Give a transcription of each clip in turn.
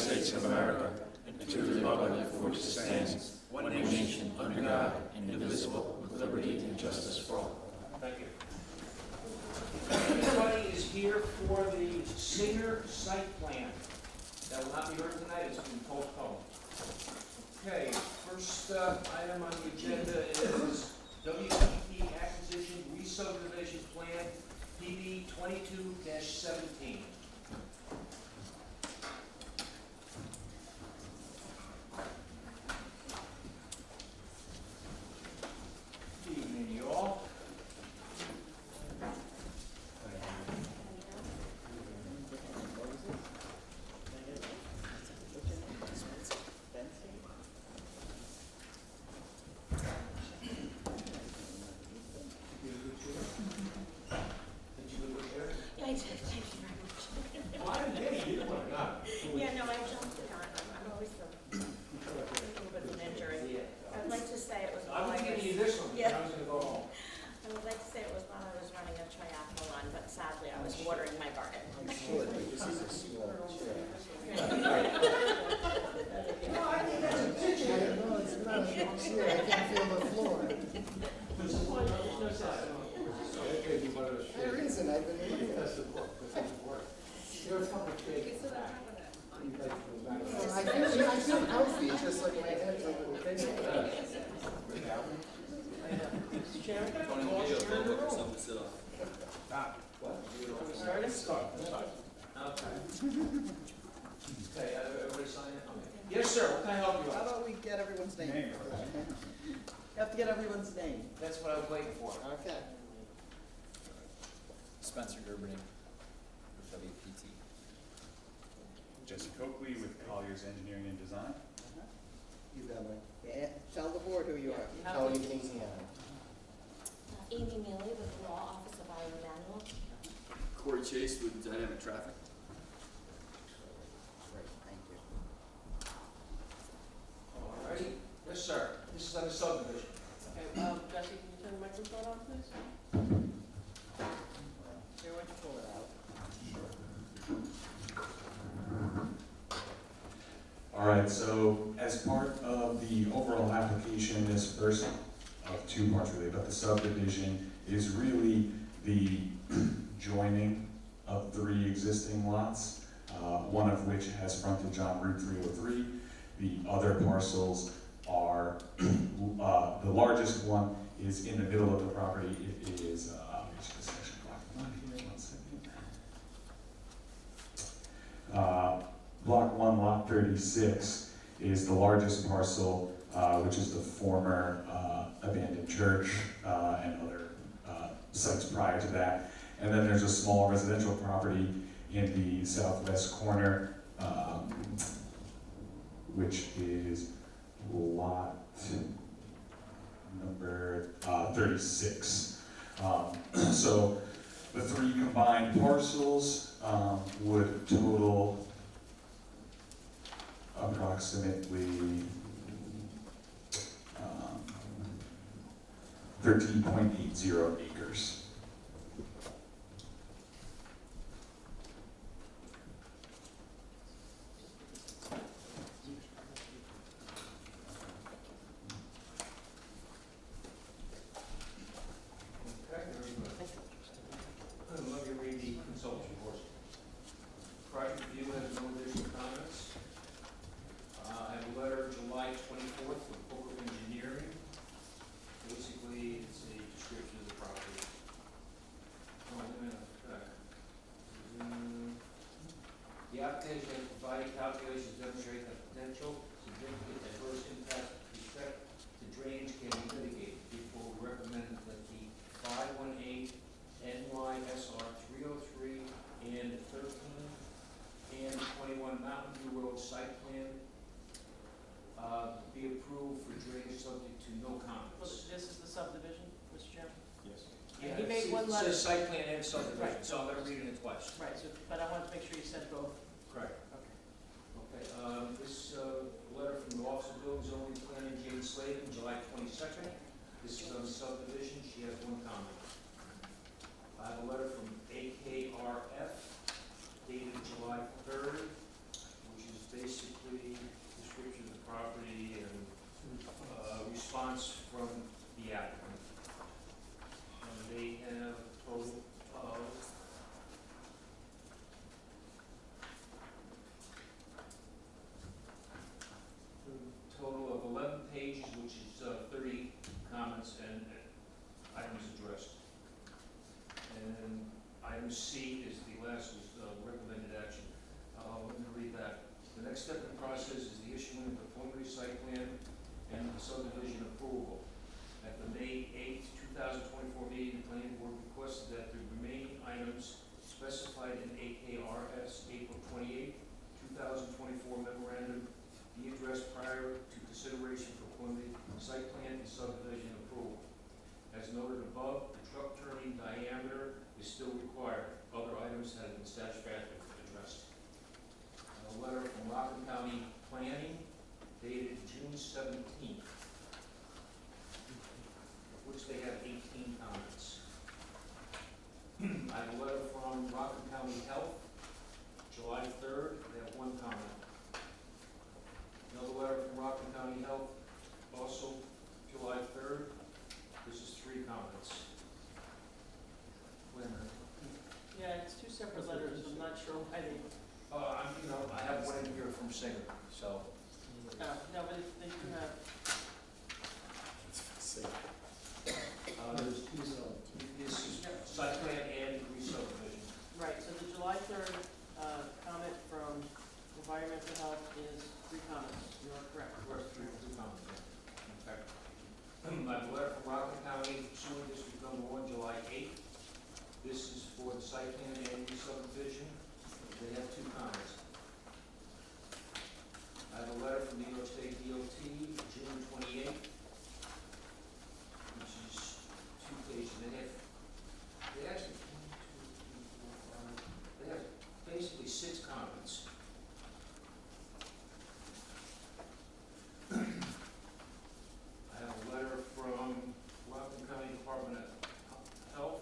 States of America and to the republic for which it stands, one nation, under God, indivisible, with liberty and justice for all. Thank you. Everybody is here for the Singer site plan. That will not be heard tonight, it's been postponed. Okay, first item on the agenda is WPP Acquisition Re-Subdivision Plan, PB 22-17. Good evening, you all. I did, thank you very much. Well, I didn't get it, you didn't, not. Yeah, no, I jumped the gun. I'm always a little bit of an injury. I'd like to say it was I while was I giving you was, this one, but I was gonna go home. I would like to say it was while I was running a triathlon, but sadly I was watering my garden. No, I think that's a picture. No, it's not a chair. I can't feel the floor. There's no side. There isn't. I've been looking at it. I feel healthy, it's just like my head's a little bigger. Mr. Chairman? Start. Okay, everybody sign it? Okay. Yes, sir, what can I help you How with? about we get everyone's name? You have to get everyone's name. That's what I was waiting for. Okay. Spencer Gerberding with WPT. Jesse Coakley with Collier's Engineering and Design. You got it. Yeah, tell the board who you are. Tony Veneziano. Amy Mealy with the Law Office of Iowa Manual. Corey Chase with Dynamic Traffic. Great, thank you. All righty. Yes, sir. This is on the subdivision. Okay, Jesse, can you turn the microphone on, please? Here, why don't you pull it out? All right, so as part of the overall application, this first of two parts really, but the subdivision is really the joining of three existing lots, one of which has frontage on Route 303. The other parcels are, the largest one is in the middle of the property. It is, it's just section block 1 here, 1 second. Block 1, lot 36 is the largest parcel, which is the former abandoned church and other sites prior to that. And then there's a small residential property in the southwest corner, which is lot number 36. So the three combined parcels would total approximately 13.80 acres. Okay, very good. I'm going to read the consultant report. Project review has no additional comments. I have a letter July 24th from Book of Engineering. Basically, it's a description of the property. Oh, wait a minute. The application has provided calculations demonstrate that potential significant adverse impact with respect to drainage can be mitigated. Therefore, we recommend that the 518 NYSR 303 and 13 and 21 Mountain View Road site plan be approved for drainage subject to no comments. This is the subdivision, Mr. Chairman? Yes. Yeah, He made one It letter. says site plan and subdivision, Right. so I'm gonna read it twice. Right, so, but I wanted to make sure you said both. Correct. Okay. Okay, this letter from the Office of Building Zoning Planning, Jane Slavin, July 22nd. This is on the subdivision, she has one comment. I have a letter from AKRF dated July 3rd, which is basically the applicant. They have a total of total of 11 pages, which is 30 comments and items addressed. And item C is the last, was recommended action. Let me read that. The next step in the process is the issuing of the preliminary site plan and the subdivision approval. At the May 8th, 2024 meeting, the planning board requested that the remaining items specified in AKRS April 28th, 2024 memorandum be addressed prior to consideration for preliminary site plan and subdivision approval. As noted above, the truck turning diameter is still required. Other items have been satisfactorily addressed. A letter from Rockland County Planning dated June 17th, which they have 18 comments. I have a letter from Rockland County Health, July 3rd, they have 1 comment. Another letter from Rockland County Health, also July 3rd, this is 3 comments. Wait a minute. Yeah, it's 2 separate letters, I'm not sure why they, I have one in here from Singer, so. no, but they do have, This is site plan and re-subdivision. right, so the July 3rd comment from environmental health is 3 comments, you are correct. Correct, 3 comments, yeah. In fact, I have a letter from Rockland County Sewer District Number 1, July 8th. This is for the site plan and re-subdivision. They have 2 comments. I have a letter from New York State DOT, June 28th, which is 2 pages. They actually, 1, 2, 3, 4, 5, they have basically 6 comments. I have a letter from Rockland County Department of Health,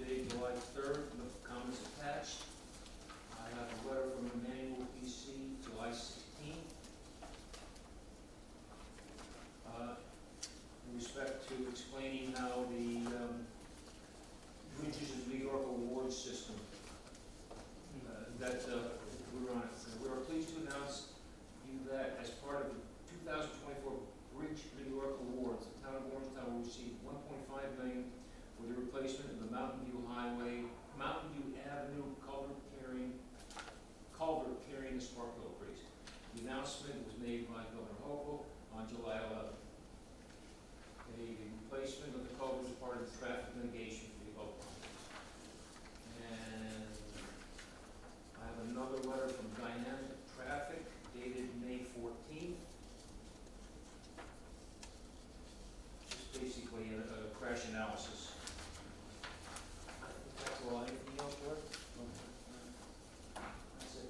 dated July 3rd, the comments attached. I have a letter from Emmanuel PC, July 16th. In respect to explaining how the Bridges of New York award system that we were on. We are pleased to announce you that as part of the 2024 Bridge New York Awards, the town of Orangetown will receive $1.5 million for the replacement of the Mountain View Avenue culvert carrying the Sparkville Bridge. The announcement was made by Governor Hochul on July 11th. The replacement of the culvert is part of the traffic mitigation for the above project. And I have another letter from Dynamic Traffic dated May 14th. Just basically a crash analysis. I think that's all. Anything else, George? That's it.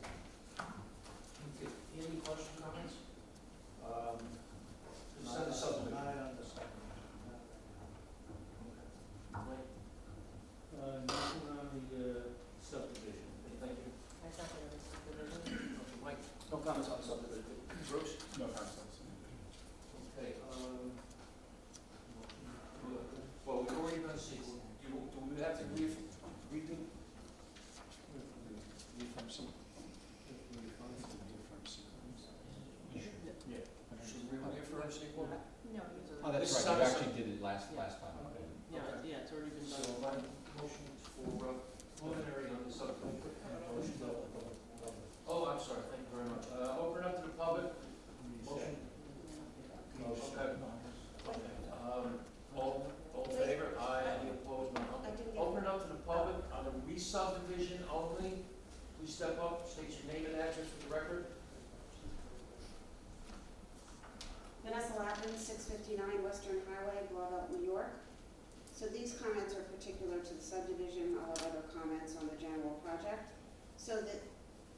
Okay. Any questions, comments? Send the subdivision. Nothing on the subdivision. Thank you. I thought there was subdivision. Okay, Mike? No comments on the subdivision. Bruce? No comments. Okay, well, we've already done C. Do we have to redo? Should we reaffirm sequel? No, you Oh, that's This right, you sounds- actually did it last time. Yeah, yeah, it's already been So, done. motion for preliminary on the subdivision. Oh, I'm sorry, thank you very much. Open up to the public. Motion. Okay. All in favor? Aye. Any opposed? None. I didn't get. Open it up to the public on the re-subdivision only. Please step up, state your name and address for the record. Vanessa Lappin, 659 Western Highway, Blauvelt, New York. So these comments are particular to the subdivision. I'll have other comments on the general project. So the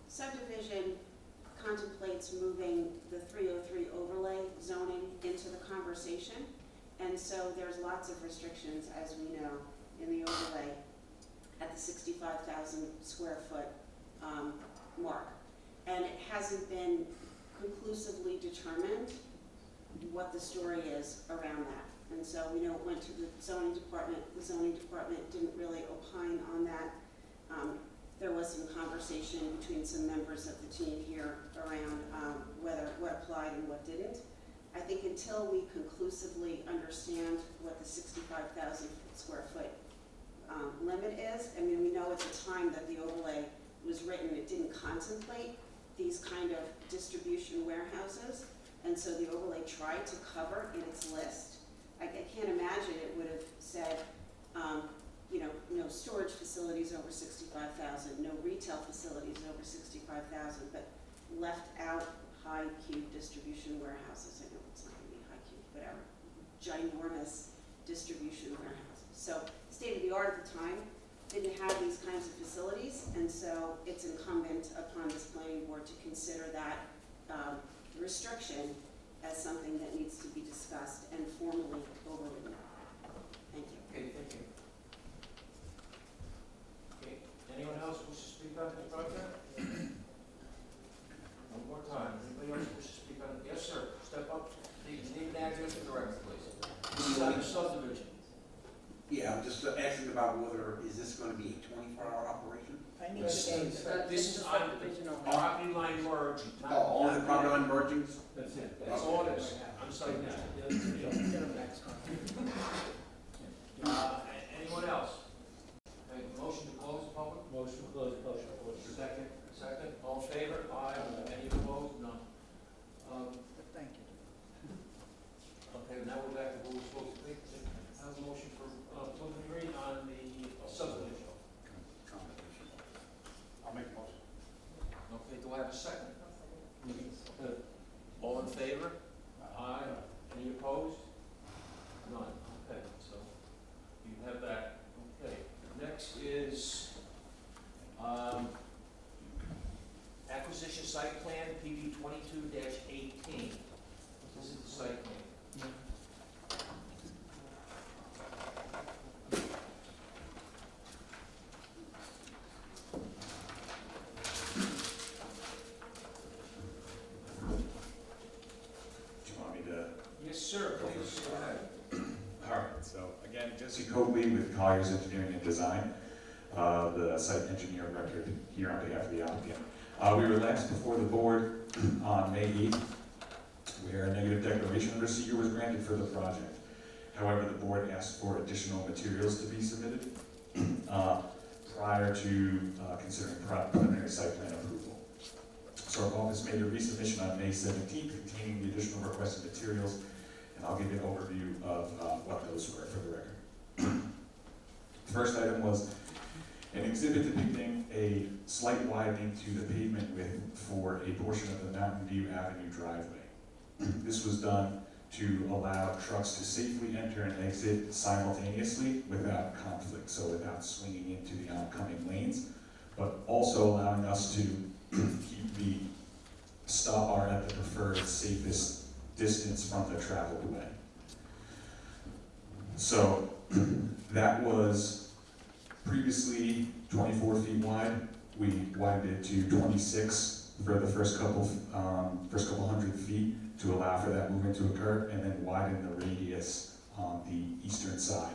subdivision contemplates moving the 303 overlay zoning into the conversation. And so there's lots of restrictions, as we know, in the overlay at the 65,000 square foot mark. And it hasn't been conclusively determined what the story is around that. And so we know it went to the zoning department. The zoning department didn't really opine on that. There was some conversation between some members of the team here around what applied and what didn't. I think until we conclusively understand what the 65,000 square foot limit is, I mean, we know at the time that the overlay was written, it didn't contemplate these kind of distribution warehouses, and so the overlay tried to cover in its list. I can't imagine it would have said, no storage facilities over 65,000, no retail facilities over 65,000, but left out high cube distribution warehouses. I know it's not going to be high cube, whatever, ginormous distribution warehouses. So state of the art at the time didn't have these kinds of facilities, and so it's incumbent upon this planning board to consider that restriction as something that needs to be discussed and formally overridden. Thank you. Okay, thank you. Okay, anyone else wish to speak on this project? One more time, anybody else wish to speak on it? Yes, sir, step up, name and address for the record, please. This is on the subdivision. Yeah, I'm just asking about whether, is this gonna be a 24-hour operation? I need This to is on the property line merge. not- Oh, only not- property line mergings? That's it, that's all it is, I'm sorry. Anyone else? Okay, motion to close the public? Motion to close the public. Second, all in favor? Aye. Any opposed? None. Thank you. Okay, now we're back to what we're supposed to think. Have a motion for preliminary on the subdivision. I'll make a motion. Okay, do I have a second? All in favor? Aye. Any opposed? None. Okay, so you have that. Okay, next is acquisition site plan, PB 22-18. This is the site plan. Do you want me to? Yes, sir, please, go ahead. All right, so again, Jesse Coakley with Colliers Engineering and Design, the site engineer of record here on behalf of the applicant. We were last before the board on May 8th, where a negative declaration under seeker was granted for the project. However, the board asked for additional materials to be submitted prior to considering preliminary site plan approval. So our office made a resubmission on May 17th containing the additional requested materials, and I'll give you an overview of what those were for the record. The first item was an exhibit depicting a slight widening to the pavement width for a portion of the Mountain View Avenue driveway. This was done to allow trucks to safely enter and exit simultaneously without conflict, so without swinging into the oncoming lanes, but also allowing us to keep the stop bar at the preferred safest distance from the traveled way. So that was previously 24 feet wide. We widened it to 26 for the first couple hundred feet to allow for that movement to occur, and then widen the radius on the eastern side.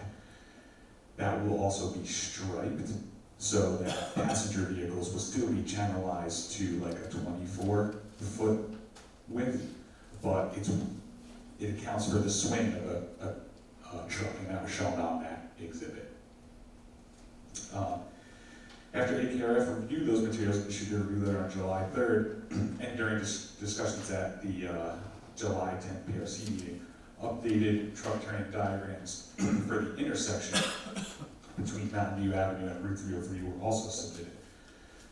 That will also be striped so that passenger vehicles will still be channelized to like a 24-foot width, but it accounts for the swing of a truck, and that was shown on that exhibit. After AKRF reviewed those materials, issued a review letter on July 3rd, and during discussions at the July 10th PRC meeting, updated truck turning diagrams for the intersection between Mountain View Avenue and Route 303 were also submitted,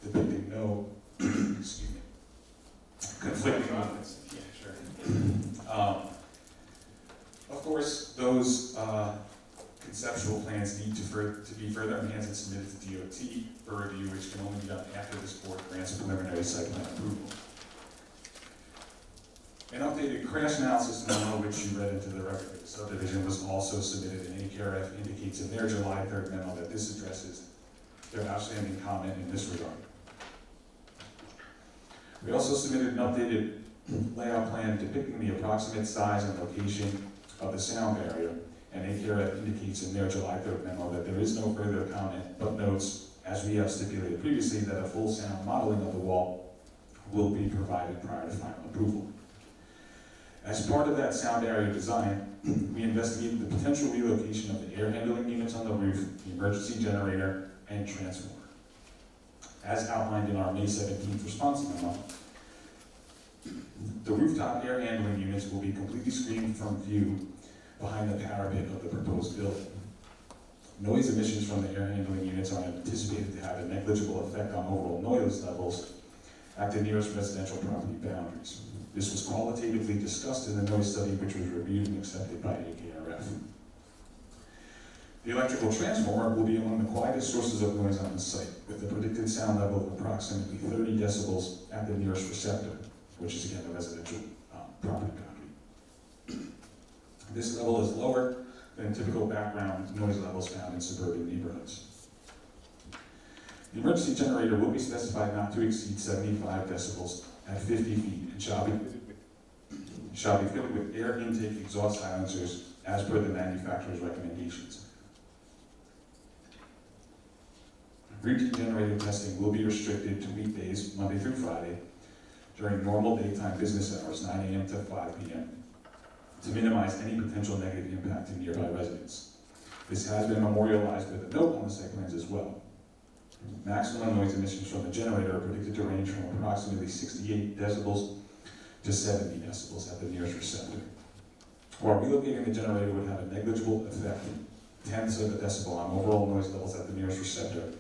depicting no excuse me, conflicting movements. Yeah, sure. Of course, those conceptual plans need to be further enhanced and submitted to DOT for review, which can only be done after this board grants preliminary site plan approval. An updated crash analysis memo, which you read into the record of the subdivision, was also submitted, and AKRF indicates in their July 3rd memo that this addresses their outstanding comment in this regard. We also submitted an updated layout plan depicting the approximate size and location of the sound barrier and AKRF indicates in their July 3rd memo that there is no further comment, but notes, as we have stipulated previously, that a full sound modeling of the wall will be provided prior to final approval. As part of that sound area design, we investigated the potential relocation of the air handling units on the roof, the emergency generator, and transformer. As outlined in our May 17th response memo, the rooftop air handling units will be completely screened from view behind the parapet of the proposed building. Noise emissions from the air handling units are anticipated to have a negligible effect on overall noise levels at the nearest residential property boundaries. This was qualitatively discussed in the noise study, which was reviewed and accepted by AKRF. The electrical transformer will be among the quietest sources of noise on the site, with a predicted sound level of approximately 30 decibels at the nearest receptor, which is again the residential property boundary. This level is lower than typical background noise levels found in suburban neighborhoods. The emergency generator will be specified not to exceed 75 decibels at 50 feet and shall be fitted with air intake exhaust silencers as per the manufacturer's recommendations. Routine generator testing will be restricted to weekdays, Monday through Friday, during normal daytime business hours, 9 a.m. to 5 p.m., to minimize any potential negative impact to nearby residents. This has been memorialized with a note on the site plans as well. Maximum noise emissions from the generator are predicted to range from approximately 68 decibels to 70 decibels at the nearest receptor. While relocating the generator would have a negligible effect, tenths of a decibel on overall noise levels at the nearest receptor,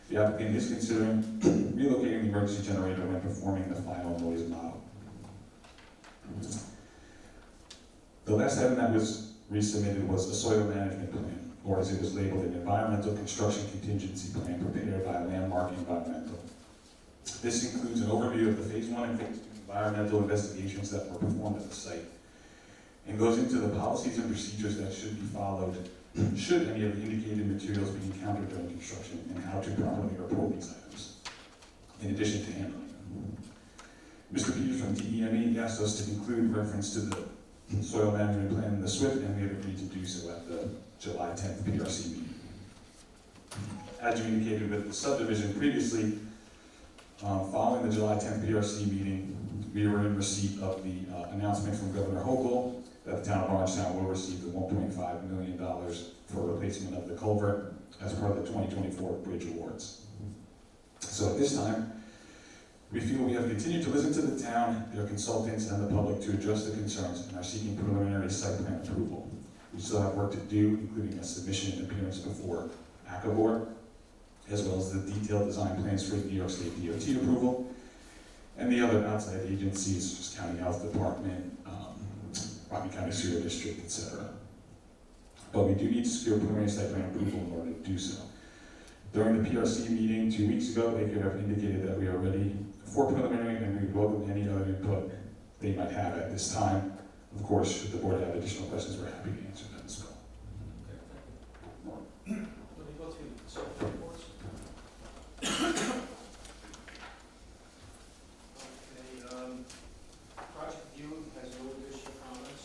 the applicant is considering relocating the emergency generator when performing the final noise model. The last item that was resubmitted was the soil management plan, or as it was labeled, an environmental construction contingency plan prepared by Landmark Environmental. This includes an overview of the phase 1 and phase 2 environmental investigations that were performed at the site, and goes into the policies and procedures that should be followed should any of the indicated materials be encountered during construction, and how to properly report these items, in addition to handling them. Mr. Peters from DEME asked us to include reference to the soil management plan in the SWIP, and we have agreed to do so at the July 10th PRC meeting. As you indicated with the subdivision previously, following the July 10th PRC meeting, we were in receipt of the announcement from Governor Hochul that the town of Orangetown will receive the $1.5 million for replacement of the culvert as part of the 2024 bridge awards. So at this time, we feel we have continued to listen to the town, their consultants, and the public to address the concerns, and are seeking preliminary site plan approval. We still have work to do, including a submission and appearance before ACABOR, as well as the detailed design plans for the New York State DOT approval, and the other outside agencies, such as County Health Department, Rocky County Sewer District, etc. But we do need to secure preliminary site plan approval in order to do so. During the PRC meeting 2 weeks ago, AKRF indicated that we are ready for preliminary, and we welcome any other input they might have at this time. Of course, should the board have additional questions, we're happy to answer them as well. Let me go through the self reports. Okay, Project View has no additional comments.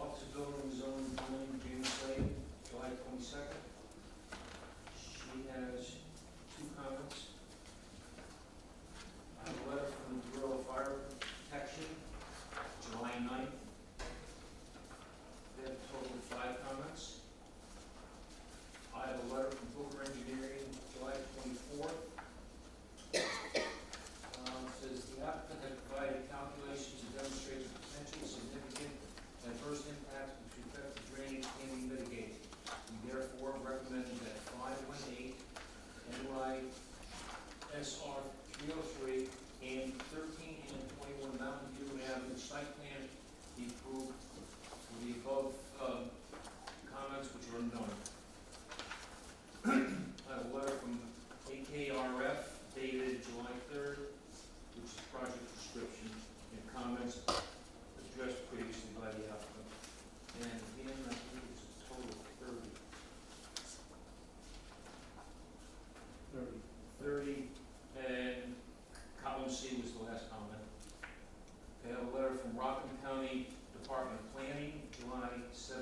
Office of Building and Zoning, James Slade, July 22nd. She has 2 comments. I have a letter from the Bureau of Fire Protection, July 9th.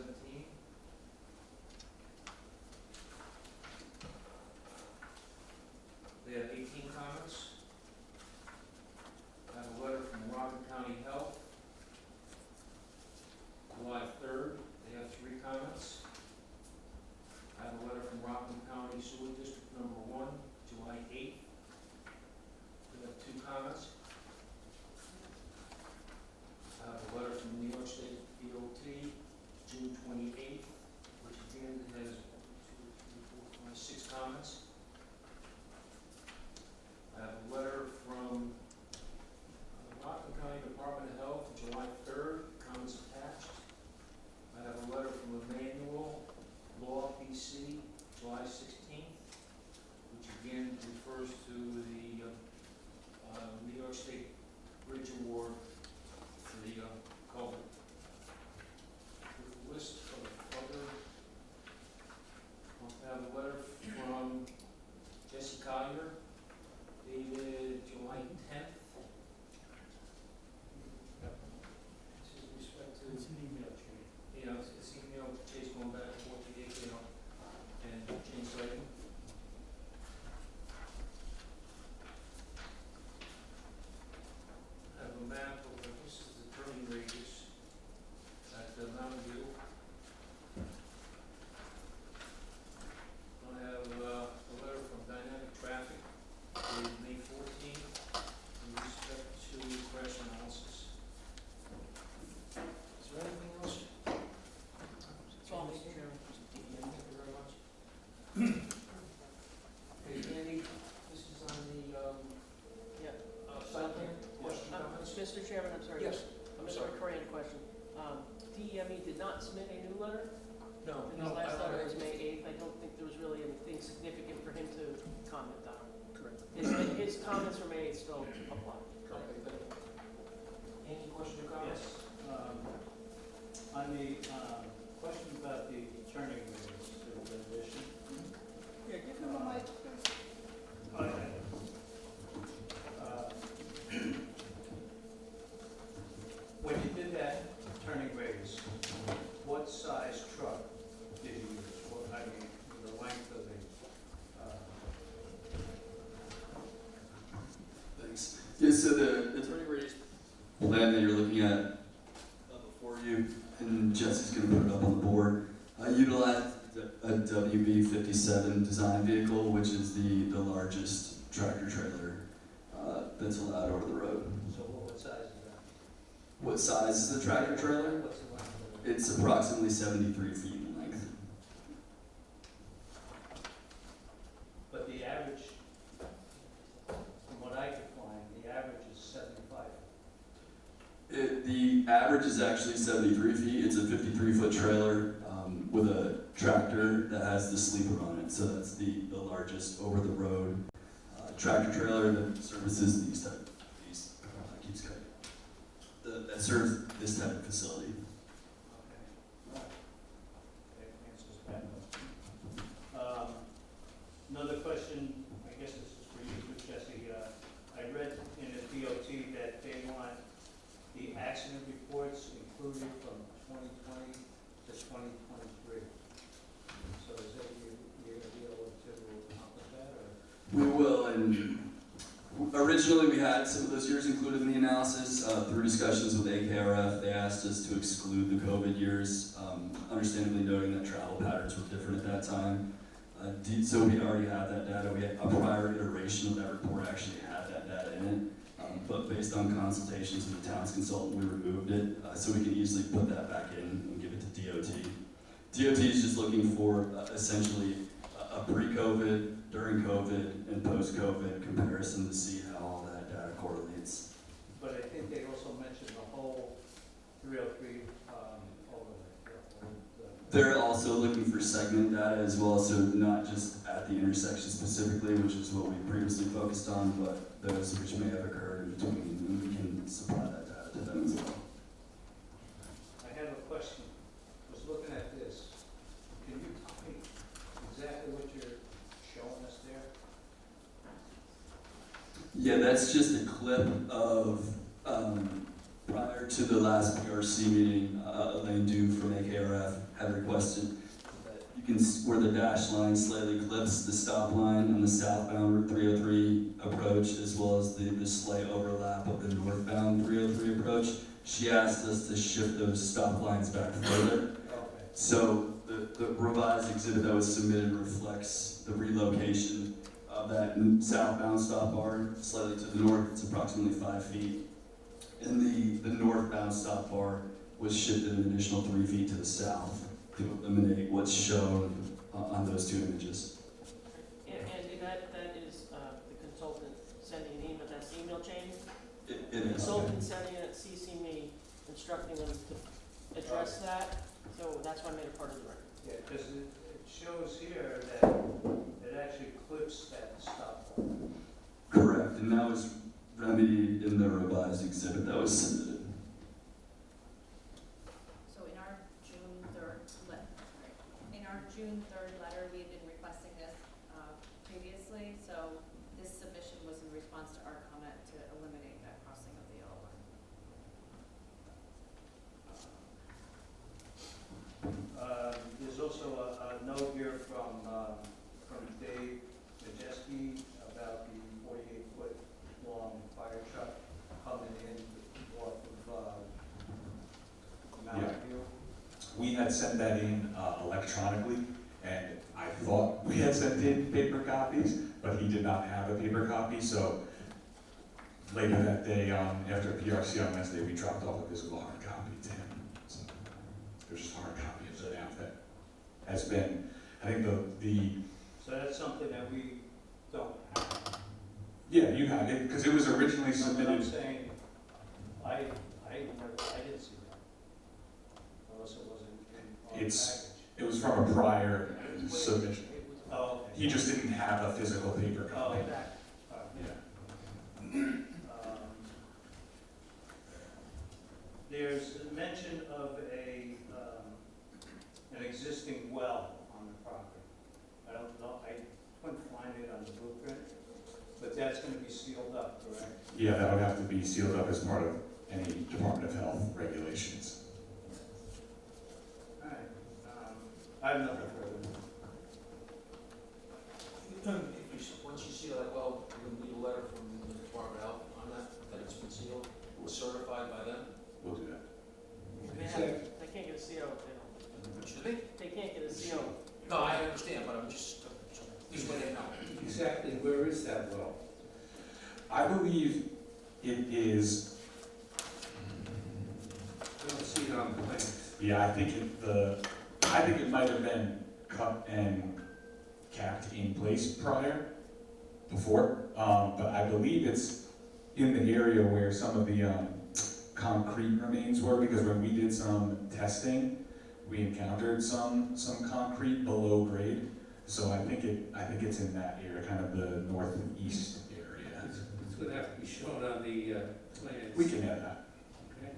17. They have 18 comments. I have a letter from Rockland County Health, July 3rd. They have 3 comments. I have a letter from Rockland County Sewer District Number 1, July 8th. They have 2 comments. I have a letter from New York State DOT, June 28th, which again has 6 comments. I have a letter from Rockland County Department of Health, July 3rd, comments attached. I have a letter from Emmanuel Law PC, July 16th, which again refers to the New York State Bridge Award for the culvert. With a list of other, I have a letter from Jesse Collier, dated July 10th. This is respect to. It's an email chain. Yeah, it's email chase going back and forth to the AKL and James Slayton. I have a map of, this is the turning radius at the Mountain View. I have a letter from Dynamic Traffic, dated May 14th, in respect to crash analysis. Is there anything else? That's all, Mr. Chairman. Thank you very much. Okay, Andy, this is on the, Yeah. site plan, question, comments? Mr. Chairman, I'm sorry. Yes, I'm Mr. sorry. McCray had a question. DEME did not submit a new letter, No, and his last letter was May 8th. I don't think there was really anything significant for him to comment on. Correct. His comments from May 8th still apply. Okay, thank you. Any question or comments? On the question about the turning radius, the addition. Yeah, give him a mic, please. When you did that turning radius, what size truck did you use? What, I mean, the length of the, Thanks. Yeah, so the turning radius plan that you're looking at before you, and Jesse's going to put it up on the board, utilized a WB57 design vehicle, which is the largest tractor trailer that's allowed over the road. so what size is that? What size is the tractor trailer? What's the length of it? It's approximately 73 feet in length. But the average, from what I could find, the average is 75. The average is actually 73 feet. It's a 53-foot trailer with a tractor that has the sleeper on it. So that's the largest over-the-road tractor trailer that services keeps cutting. That serves this type of facility. Okay. All right. That answers that. Another question, I guess this is for you, Jesse. I read in the DOT that they want the accident reports included from 2020 to 2023. So is that you're going to be able to accomplish that, or? We will, and originally we had some of those years included in the analysis. Through discussions with AKRF, they asked us to exclude the COVID years, understandably noting that travel patterns were different at that time. So we already had that data. We had a prior iteration of that report actually had that data in it. But based on consultations with the town's consultant, we removed it, so we can easily put that back in and give it to DOT. DOT is just looking for essentially a pre-COVID, during COVID, and post-COVID comparison to see how all that data correlates. But I think they also mentioned the whole 303 overlay. They're also looking for segment data as well, so not just at the intersection specifically, which is what we previously focused on, but those which may have occurred in between, and we can supply that data to them as well. I have a question. I was looking at this. Can you tell me exactly what you're showing us there? Yeah, that's just a clip of prior to the last PRC meeting, Elaine Dew from AKRF had requested that you can, where the dash line slightly clips the stop line on the southbound Route 303 approach, as well as the slight overlap of the northbound 303 approach. She asked us to shift those stop lines back further. Okay. So the revised exhibit that was submitted reflects the relocation of that southbound stop bar slightly to the north. It's approximately 5 feet. And the northbound stop bar was shifted an additional 3 feet to the south to eliminate what's shown on those two images. And that is the consultant sending an email, that's email chain? It The is. consultant sending it, CC me, instructing them to address that, so that's why I made it part of the record. Yeah, because it shows here that it actually clips that stop line. Correct, and that was remedied in the revised exhibit that was submitted. So in our June 3rd, in our June 3rd letter, we had been requesting this previously, so this submission was in response to our comment to eliminate that crossing of the yellow line. There's also a note here from Dave Majeski about the 48-foot long fire truck coming in north of Mountain View. We had sent that in electronically, and I thought we had sent in paper copies, but he did not have a paper copy, so later that day, after PRC on Wednesday, we dropped off a physical hard copy to him. So there's just a hard copy of the map that has been, I think So that's something that we don't have. yeah, you have it, because it was originally No, but I'm submitted. saying, I didn't see that. Unless it wasn't in on the It's- package. It was from a prior submission. Oh, okay. He just didn't have a physical paper Oh, copy. that. Yeah. There's a mention of an existing well on the property. I don't know, I couldn't find it on the blueprint, but that's gonna be sealed up, correct? Yeah, that would have to be sealed up as part of any Department of Health regulations. All right, I have nothing further. Once you seal that well, you're gonna need a letter from the Department of Health on that it's been sealed, certified by them. We'll do that. They can't get a CO if they don't. Excuse me? They can't get a CO. No, I understand, but I'm just, this way they know. Exactly, where is that well? I believe it is, I don't see it on the plans. yeah, I think it might have been cut and capped in place before, but I believe it's in the area where some of the concrete remains were, because when we did some testing, we encountered some concrete below grade. So I think it's in that area, kind of the northeast area. It's gonna have to be shown on the plans. We can add that. Okay.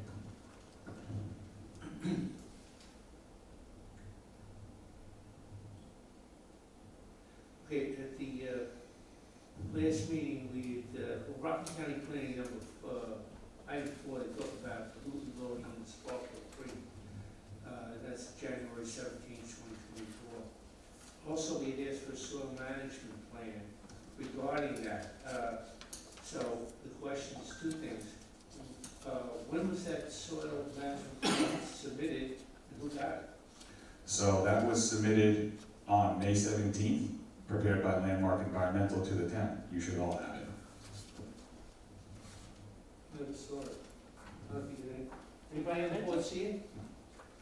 Okay, at the last meeting, Rockland County Planning item 4, they talked about pollutant loading in Sparkle Creek. That's January 17th, 2024. Also, we had asked for a soil management plan regarding that. So the question is two things. When was that soil management plan submitted and who got it? So that was submitted on May 17th, prepared by Landmark Environmental to the town. You should all have it. Never saw it. I don't think it- Anybody on the board see it?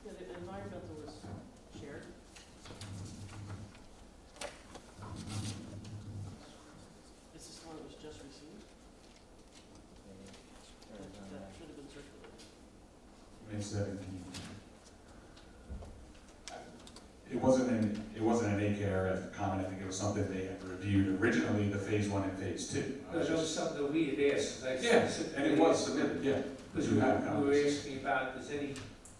Yeah, the environmental was shared. This is one that was just received? That should have been circulated. May 17th. It wasn't an AKRF comment. I think it was something they had reviewed originally, the phase 1 and phase 2. No, that was something that we had asked. I Yeah, specifically and it was asked- submitted, yeah. Because You have we were copies. asking about, does any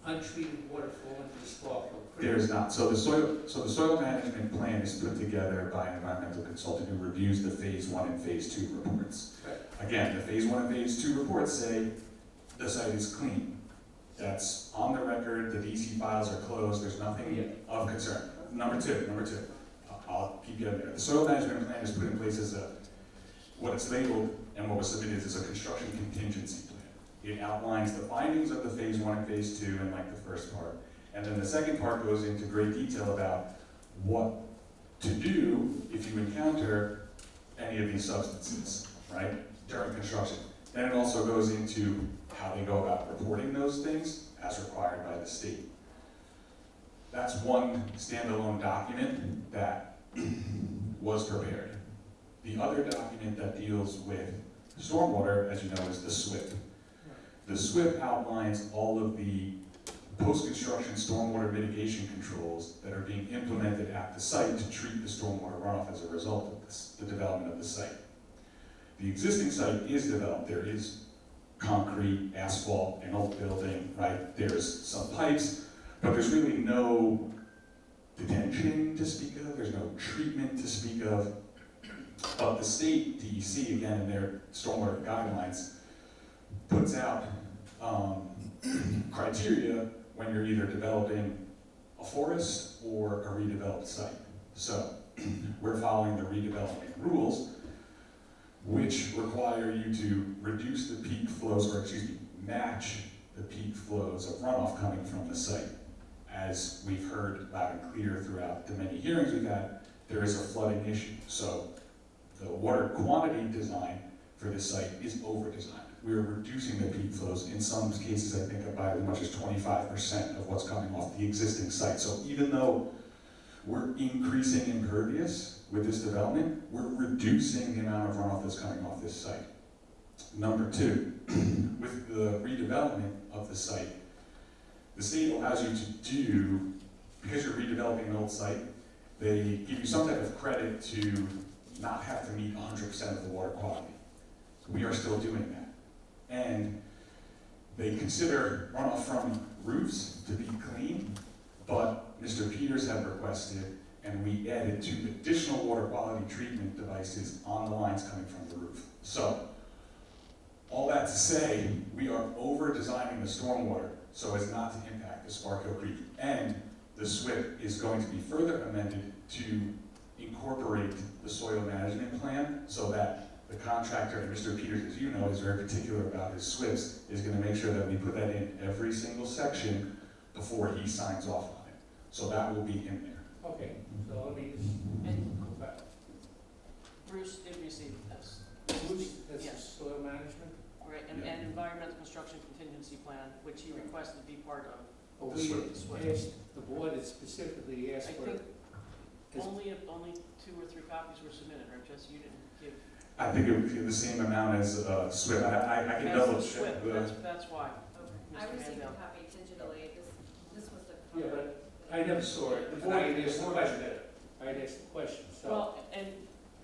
untreated water fall into the Sparkle Creek? There is not. So the soil management plan is put together by an environmental consultant who reviews the phase 1 and phase 2 reports. Right. Again, the phase 1 and phase 2 reports say the site is clean. That's on the record, the DC files are closed, there's nothing of concern. Number two, I'll keep you in there. The soil management plan is put in place as what it's labeled and what was submitted as a construction contingency plan. It outlines the findings of the phase 1 and phase 2 in like the first part. And then the second part goes into great detail about what to do if you encounter any of these substances, right, during construction. Then it also goes into how they go about reporting those things as required by the state. That's one standalone document that was prepared. The other document that deals with stormwater, as you know, is the SWIP. The SWIP outlines all of the post-construction stormwater mitigation controls that are being implemented at the site to treat the stormwater runoff as a result of this, the development of the site. The existing site is developed. There is concrete, asphalt, an old building, right? There's some pipes, but there's really no detention to speak of. There's no treatment to speak of. But the state DEC, again, in their stormwater guidelines, puts out criteria when you're either developing a forest or a redeveloped site. So we're following the redevelopment rules, which require you to reduce the peak flows, or excuse me, match the peak flows of runoff coming from the site. As we've heard loud and clear throughout the many hearings we've had, there is a flooding issue. So the water quantity design for this site is over-designed. We're reducing the peak flows, in some cases I think by as much as 25% of what's coming off the existing site. So even though we're increasing impervious with this development, we're reducing the amount of runoff that's coming off this site. Number two, with the redevelopment of the site, the state allows you to do, because you're redeveloping an old site, they give you some type of credit to not have to meet 100% of the water quality. We are still doing that. And they consider runoff from roofs to be clean, but Mr. Peters had requested, and we added 2 additional water quality treatment devices on the lines coming from the roof. So, all that to say, we are over-designing the stormwater so as not to impact the Sparkill Creek. And the SWIP is going to be further amended to incorporate the soil management plan so that the contractor, and Mr. Peters, as you know, is very particular about his SWIPs, is going to make sure that we put that in every single section before he signs off on it. So that will be in there. Okay, so let me just And go back. Bruce did receive this. That's Yes. soil management? Right, and environmental construction contingency plan, which he requested to be part of. But The we SWIP. asked, the board had specifically I asked for. think is- only 2 or 3 copies were submitted, right, Jesse? You didn't give. I think it would be the same amount as SWIP. I can That's double the check. SWIP, that's why. Okay. I Mr. received a Mandel. copy digitally, this was the. Yeah, but I never saw it. The And I board- asked the the board question. did. I asked the question, so. Well, and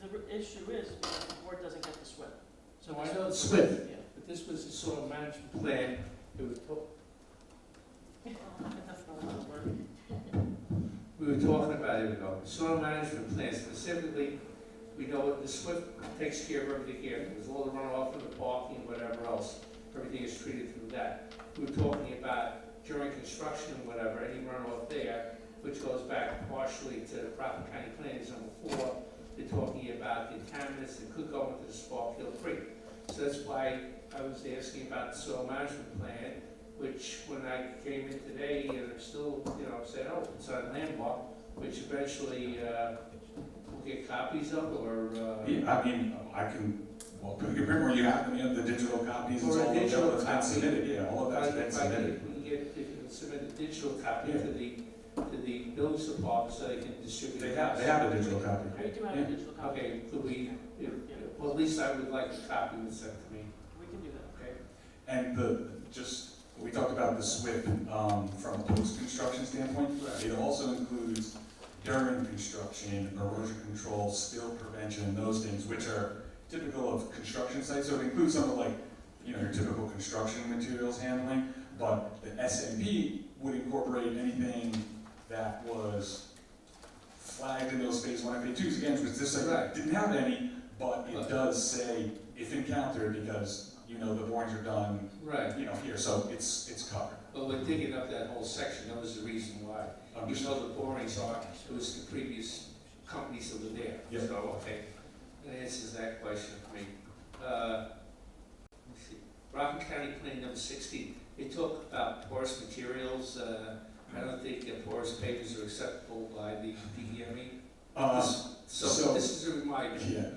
the issue is, the board doesn't get the SWIP. So No, I this- know the SWIP. Yeah. But this was the soil management plan. It was, That's not how it works. we were talking about it ago. Soil management plan specifically, we know what the SWIP takes care of everything here. There's all the runoff from the parking and whatever else. Everything is treated through that. We were talking about during construction and whatever, any runoff there, which goes back partially to the Prophet County Planning Zone 4. They're talking about contaminants that could go into the Sparkill Creek. So that's why I was asking about the soil management plan, which when I came in today, and I'm still, said, oh, it's on landmark, which eventually we'll get copies of, or. Yeah, I mean, I can, well, put your print where you have them, you have the digital copies, it's Or a all digital that's been copy. submitted, yeah, all of that's If been I submitted. we can get, if you can submit a digital copy Yeah. to the building department so they can distribute. They it. have a digital copy. We do have Yeah. a digital copy. Okay, could we, well, at least I would like a copy sent to me, We can do that. okay? And we talked about the SWIP from a post-construction standpoint. Right. It also includes during construction, erosion control, spill prevention, and those things, which are typical of construction sites. So it includes some of your typical construction materials handling, but the SMP would incorporate anything that was flagged in those phase 1 and phase 2s. Again, because this site Right. didn't have any, but it does say, if encountered, because you the borings are done, Right. here, so it's covered. But we're digging up that whole section, that was the reason why. Even though the borings are, it was the previous companies that were there. Yep. So, okay, that answers that question for me. Let me see. Rockland County Plan number 60, they talk about porous materials. I don't think porous pavers are acceptable by the DEME. So this is a reminder. Yeah,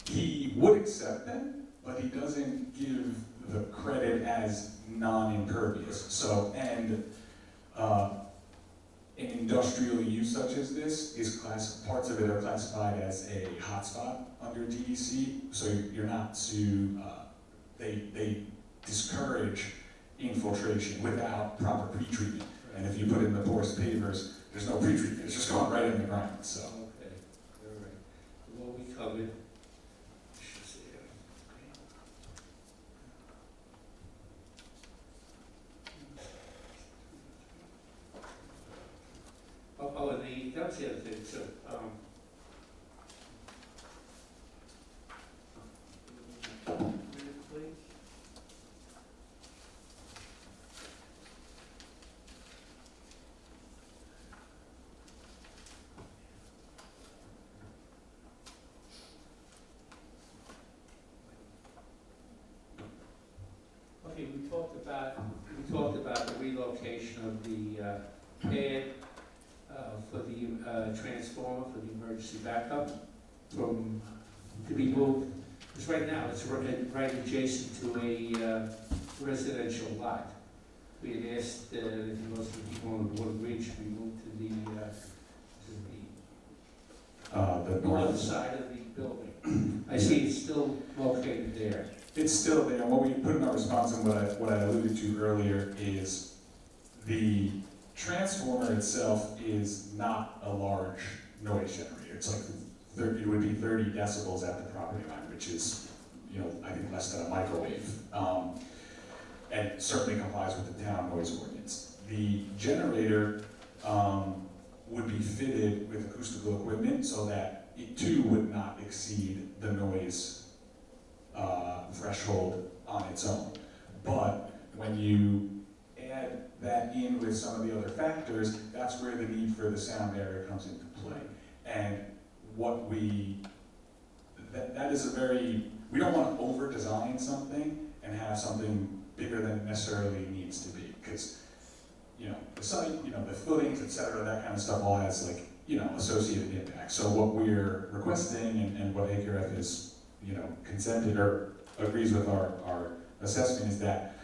he would accept them, but he doesn't give the credit as non-impervious. So, and an industrial use such as this is parts of it are classified as a hotspot under DEC, so you're not to, they discourage infiltration without proper pretreatment. And if you put in the porous pavers, there's no pretreatment, it's just going right in the ground, so. Okay, all right. What we covered. Should say, and that was the other thing, so, okay, we talked about the relocation of the pad for the transformer for the emergency backup to be moved. Because right now it's right adjacent to a residential lot. We had asked if most of the people on the Wood Ridge be moved to the north side of the building. I see it's still located there. It's still there. What we put in our response and what I alluded to earlier is the transformer itself is not a large noise generator. It's like it would be 30 decibels at the property line, which is, I think less than a microwave, and certainly complies with the town noise ordinance. The generator would be fitted with acoustical equipment so that it too would not exceed the noise threshold on its own. But when you add that in with some of the other factors, that's where the need for the sound barrier comes into play. And that is we don't want to over-design something and have something bigger than it necessarily needs to be. Because, the site, the footings, et cetera, that kind of stuff all has associated impacts. So what we're requesting and what AKRF is, consented or agrees with our assessment is that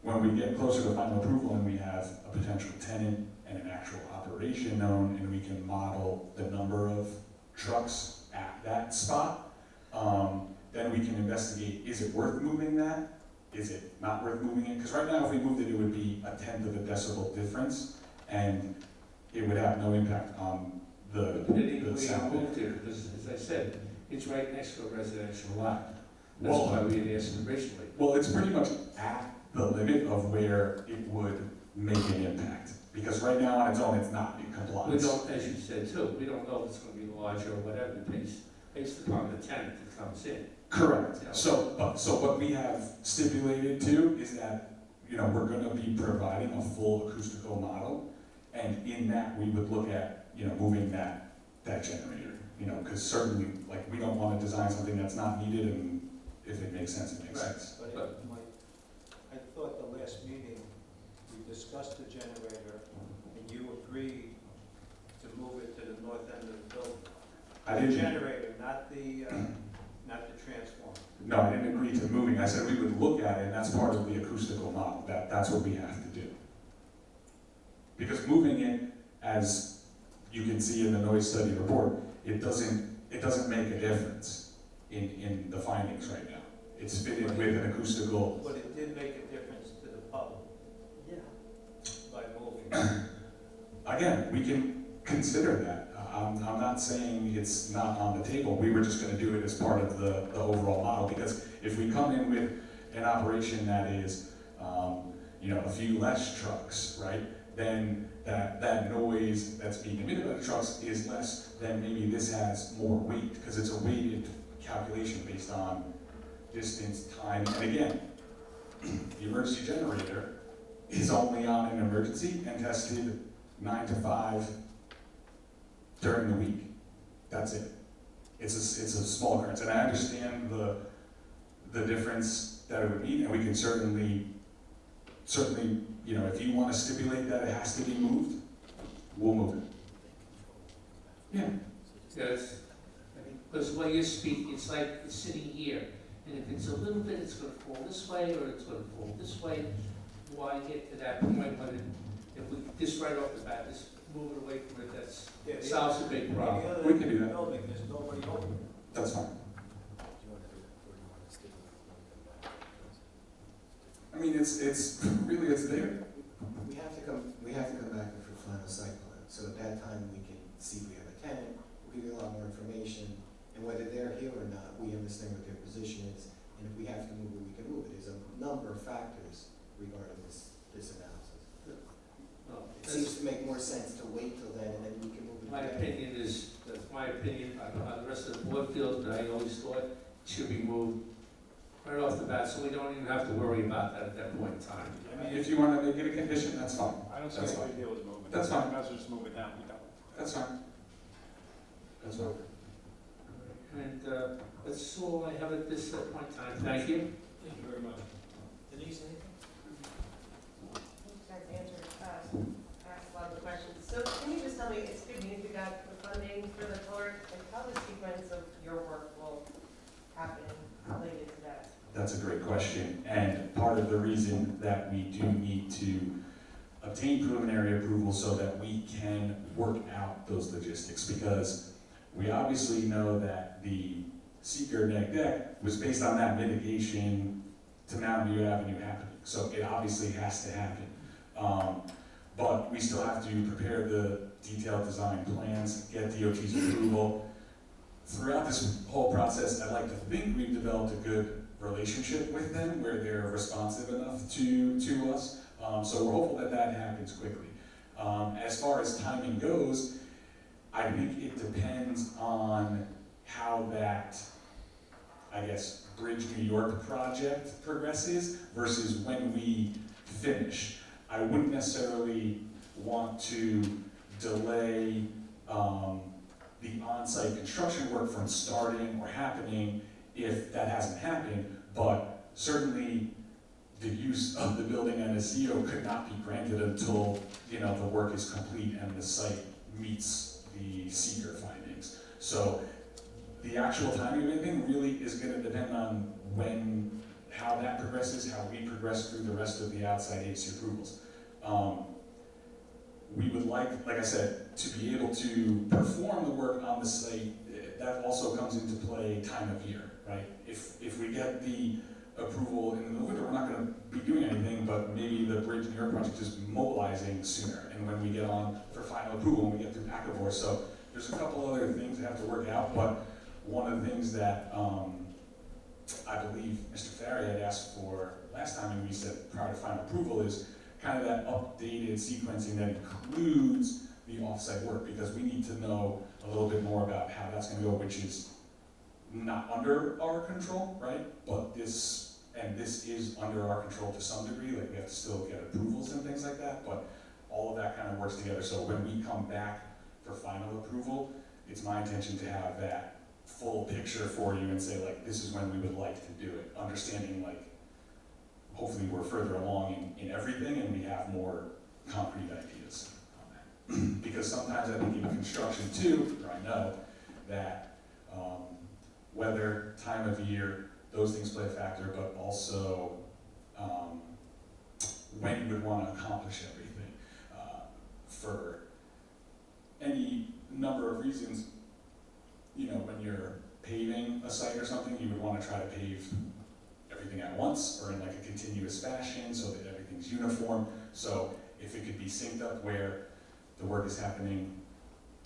when we get closer to final approval and we have a potential tenant and an actual operation known and we can model the number of trucks at that spot, then we can investigate, is it worth moving that? Is it not worth moving it? Because right now if we moved it, it would be 1/10 of a decibel difference and it would have no impact on the sound. Moved here, because as I said, it's right next to a residential lot. That's why we had asked originally. Well, it's pretty much at the limit of where it would make an impact. Because right now on its own, it's not in compliance. We don't, as you said too, we don't know if it's going to be larger or whatever, based upon the tenant that comes in. Correct. Yeah. So what we have stipulated too is that, we're going to be providing a full acoustical model. And in that, we would look at, moving that generator. Because certainly, we don't want to design something that's not needed, and if it makes sense, it makes sense. But I thought the last meeting, we discussed the generator, and you agreed to move it to the north end of the building. I The didn't, generator, not the transformer. no, I didn't agree to moving. I said we would look at it, and that's part of the acoustical model. That's what we have to do. Because moving it, as you can see in the noise study report, it doesn't make a difference in the findings right now. It's fitted with an acoustical. But it did make a difference to the public. Yeah. By moving. Again, we can consider that. I'm not saying it's not on the table. We were just going to do it as part of the overall model, because if we come in with an operation that is, a few less trucks, right? Then that noise that's being emitted by the trucks is less, then maybe this has more weight, because it's a weighted calculation based on distance, time, and again, the emergency generator is only on an emergency and tested 9 to 5 during the week. That's it. It's a small occurrence, and I understand the difference that it would mean, and we can certainly, you know, if you want to stipulate that it has to be moved, we'll move it. Yeah. Yes, because when you speak, it's like it's sitting here, and if it's a little bit, it's gonna fall this way, or it's gonna fall this way. Why get to that point when if we, just right off the bat, just move it away from it, that's, solves a big problem. We can do that. Building, there's nobody open. That's fine. I mean, it's really, it's there. We have to come back for final site plan, so at that time we can see if we have a tenant, we'll give you a lot more information, and whether they're here or not, we understand what their position is, and if we have to move it, we can move it. There's a number of factors regarding this analysis. Well, It seems to make more sense to wait till then, and then we can move it. my opinion is, that's my opinion, I don't know how the rest of the board feels, but I always thought it should be moved right off the bat, so we don't even have to worry about that at that point in time. I mean, if you want to make it a condition, that's fine. I don't see That's any fine. big deal with moving. That's fine. Might as well just move it down, we don't. That's fine. That's fine. And that's all I have at this point in time. Thank you. Thank you very much. Denise, anything? You guys answered, asked a lot of the questions. So can you just tell me, it's good news we got the funding for the culvert, and how the sequence of your work will happen related to that? That's a great question, and part of the reason that we do need to obtain preliminary approval so that we can work out those logistics, because we obviously know that the seeker neg deck was based on that mitigation to Mountain View Avenue happening, so it obviously has to happen. But we still have to prepare the detailed design plans, get DOT's approval. Throughout this whole process, I'd like to think we've developed a good relationship with them where they're responsive enough to us. So we're hopeful that that happens quickly. As far as timing goes, I think it depends on how that, I guess, Bridge New York project progresses versus when we finish. I wouldn't necessarily want to delay the on-site construction work from starting or happening if that hasn't happened, but certainly the use of the building and the CO could not be granted until, you know, the work is complete and the site meets the seeker findings. So the actual timing of anything really is going to depend on how that progresses, how we progress through the rest of the outside agency approvals. We would like I said, to be able to perform the work on the site. That also comes into play time of year, right? If we get the approval in the winter, we're not going to be doing anything, but maybe the Bridge New York project is mobilizing sooner, and when we get on for final approval, when we get through Akavor. So there's a couple other things that have to work out, but one of the things that I believe Mr. Ferry had asked for last time, and we said prior to final approval, is kind of that updated sequencing that includes the offsite work, because we need to know a little bit more about how that's going to go, which is not under our control, right? But this is under our control to some degree. Like, we have to still get approvals and things like that, but all of that kind of works together. So when we come back for final approval, it's my intention to have that full picture for you and say, like, this is when we would like to do it, understanding, like, hopefully we're further along in everything and we have more concrete ideas on that. Because sometimes I think in construction too, or I know that weather, time of year, those things play a factor, but also when you would want to accomplish everything. For any number of reasons, you know, when you're paving a site or something, you would want to try to pave everything at once or in like a continuous fashion so that everything's uniform. So if it could be synced up where the work is happening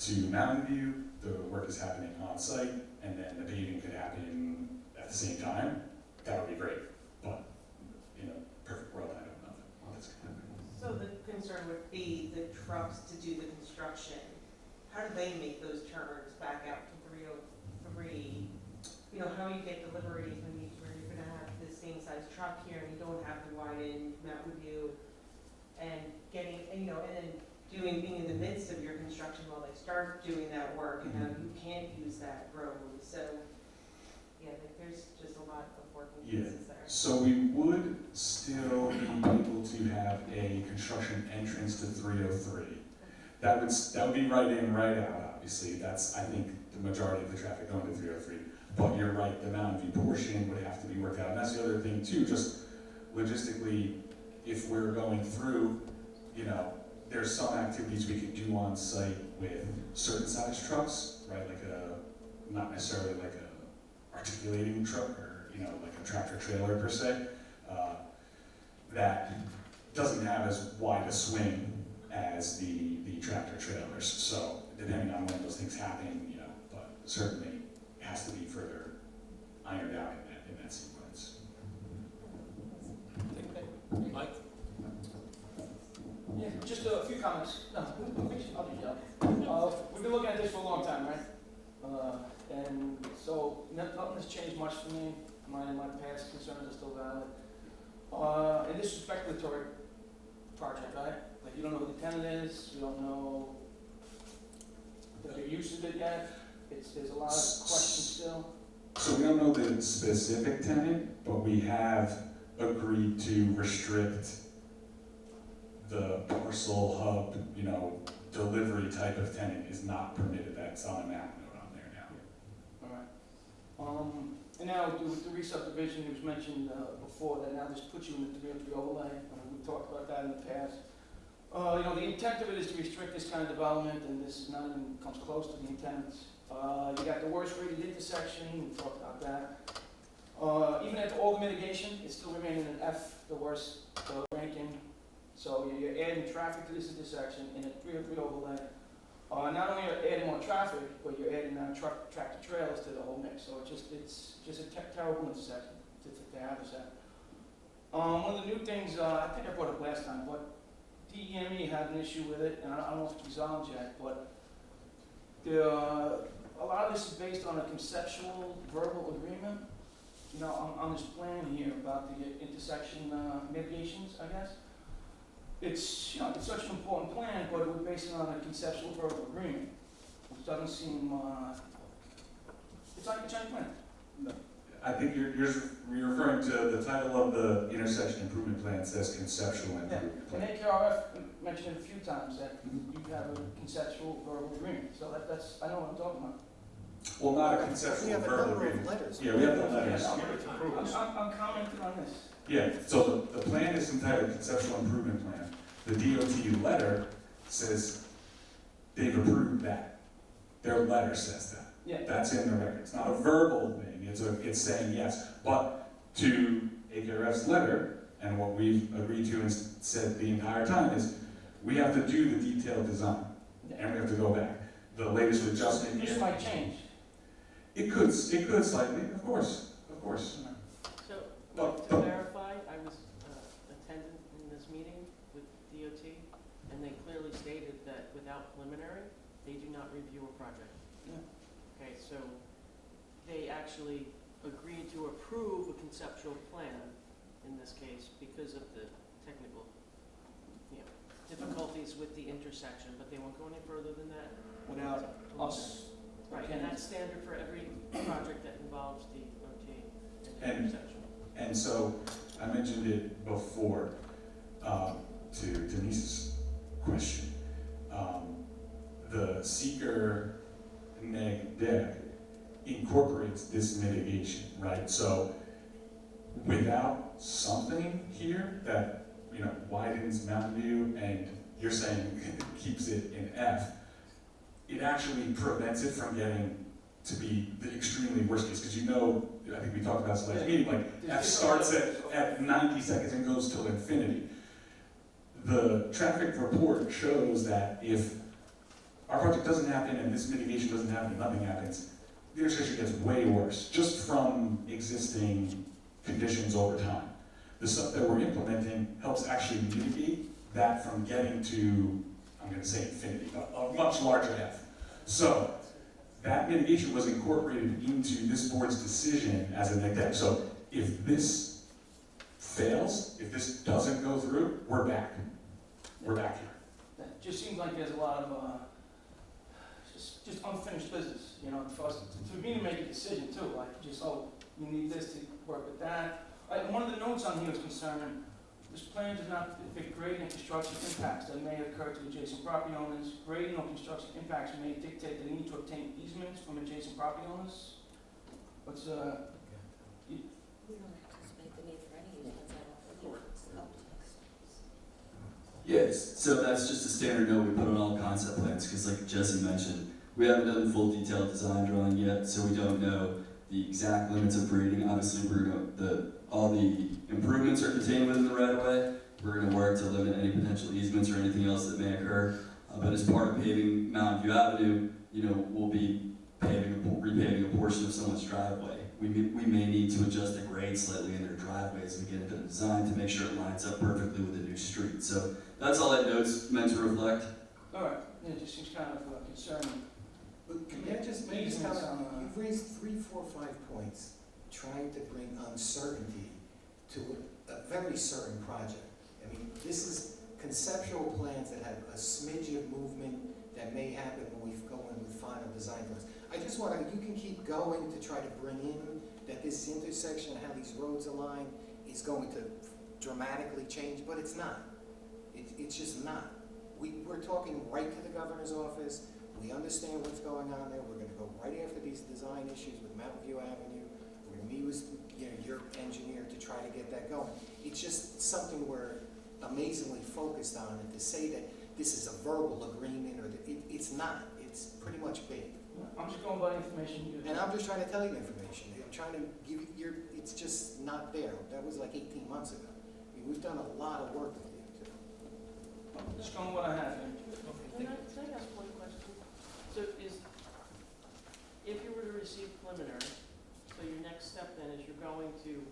to Mountain View, the work is happening on site, and then the paving could happen at the same time, that would be great. But, you know, perfect world, I don't know if that's gonna happen. So the concern would be the trucks to do the construction. How do they make those turns back out to 303? You know, how you get deliveries when you're gonna same size truck here, and you don't have to widen Mountain View, and getting, and, you know, and then being in the midst of your construction while they start doing that work, and now you can't use that road, so, yeah, like, there's just a lot of working pieces there. So we would still be able to have a construction entrance to 303. That would be right in, right out, obviously. That's, I think, the majority of the traffic going to 303. But you're right, the Mountain View portion would have to be worked out. And that's the other thing too, just logistically, if we're going through, you know, there's some activities we could do on site with certain size trucks, right? Like not necessarily like a articulating truck or, you know, like a tractor trailer per se, that doesn't have as wide a swing as the tractor trailers. So depending on when those things happen, you know, but certainly it has to be further ironed out in that sequence. Mike? Yeah, just a few comments. No, I'll just yell. We've been looking at this for a long time, right? And so nothing has changed much for me. My past concerns are still valid. And this is a speculatory project, right? Like, you don't know who the tenant is, you don't know the use of it yet. There's a lot of questions still. So we don't know the specific tenant, but we have agreed to restrict the parcel hub, you know, delivery type of tenant is not permitted. That's on a map note on there now. All right. And now with the re-subdivision, it was mentioned before that now this puts you in the 303 overlay. We talked about that in the past. You know, the intent of it is to restrict this kind of development, and this is not even comes close to the intent. You got the worst rated intersection. We talked about that. Even after all the mitigation, it's still remaining an F, the worst ranking. So you're adding traffic to this intersection in a 303 overlay. Not only are you adding more traffic, but you're adding tractor trailers to the whole mix. So it's just a terrible intersection to have this at. One of the new things, I think I brought up last time, but DEME had an issue with it, and I don't know if it's resolved yet, but a lot of this is based on a conceptual verbal agreement. You know, on this plan here about the intersection mitigations, I guess. It's, you know, it's such an important plan, but it was based on a conceptual verbal agreement, which doesn't seem, it's on your plan. No. I think you're referring to the title of the intersection improvement plan says conceptual improvement plan. And AKRF mentioned it a few times that you have a conceptual verbal agreement, so that's, I know what I'm talking about. Well, not a conceptual verbal agreement. Letters. Yeah, we have the letters. I'm commenting on this. Yeah, so the plan is entitled Conceptual Improvement Plan. The DOT letter says they've approved that. Their letter says that. Yeah. That's in the record. It's not a verbal thing, it's saying yes. But to AKRF's letter, and what we've agreed to and said the entire time is, we have to do the detailed design, and we have to go back. The latest adjustment This here. might change. It could slightly, of course. So, But- to verify, I was attendant in this meeting with DOT, and they clearly stated that without preliminary, they do not review a project. Yeah. Okay, so they actually agreed to approve a conceptual plan in this case because of the technical, you know, difficulties with the intersection, but they won't go any further than that. Without us. Right, and that's standard for every project that involves the OT and the And- intersection. And so, I mentioned it before, to Denise's question. The seeker neg deck incorporates this mitigation, right? So, without something here that, you know, widens Mountain View and you're saying keeps it in F, it actually prevents it from getting to be the extremely worst case, because you know, I think we talked about this last meeting, like F starts at 90 seconds and goes till infinity. The traffic report shows that if our project doesn't happen and this mitigation doesn't happen and nothing happens, the intersection gets way worse, just from existing conditions over time. The stuff that we're implementing helps actually mitigate that from getting to, I'm going to say infinity, but a much larger F. So that mitigation was incorporated into this board's decision as a neg deck. So if this fails, if this doesn't go through, we're back. We're back here. It just seems like there's a lot of, just unfinished business, you know, for us, for me to make a decision too, like just, oh, you need this to work with that. One of the notes on here is concerning, this plan does not depict grading and construction impacts that may occur to adjacent property owners. Grading or construction impacts may dictate the need to obtain easements from adjacent property owners. What's, We don't anticipate the need for any easements, I don't think. Yes, so that's just a standard note we put on all concept plans, because like Jesse mentioned, we haven't done full detailed design drawing yet, so we don't know the exact limits of grading. Obviously, we're gonna, all the improvements are contained within the right of way. We're gonna work to limit any potential easements or anything else that may occur. But as part of paving Mountain View Avenue, you know, we'll be repaving a portion of someone's driveway. We may need to adjust the grade slightly in their driveway as we get into the design to make sure it lines up perfectly with the new street. So that's all that note's meant to reflect. all right, yeah, it just seems kind of concerning. But can I just comment, you've raised 3, 4, 5 points trying to bring uncertainty to a very certain project. I mean, this is conceptual plans that have a smidge of movement that may happen when we go in with final design plans. I just want to, you can keep going to try to bring in that this intersection, how these roads align, is going to dramatically change, but it's not. It's just not. We're talking right to the governor's office. We understand what's going on there. We're going to go right after these design issues with Mountain View Avenue. We're going to meet with your engineer to try to get that going. It's just something we're amazingly focused on, and to say that this is a verbal agreement, or it's not. It's pretty much big. I'm just going by the information you And I'm just trying to tell you the information. I'm trying to give you it's just not there. That was like 18 months ago. I mean, we've done a lot of work with you too. I'm just going what I have here. Can I ask one question? So if you were to receive preliminary, so your next step then is you're going to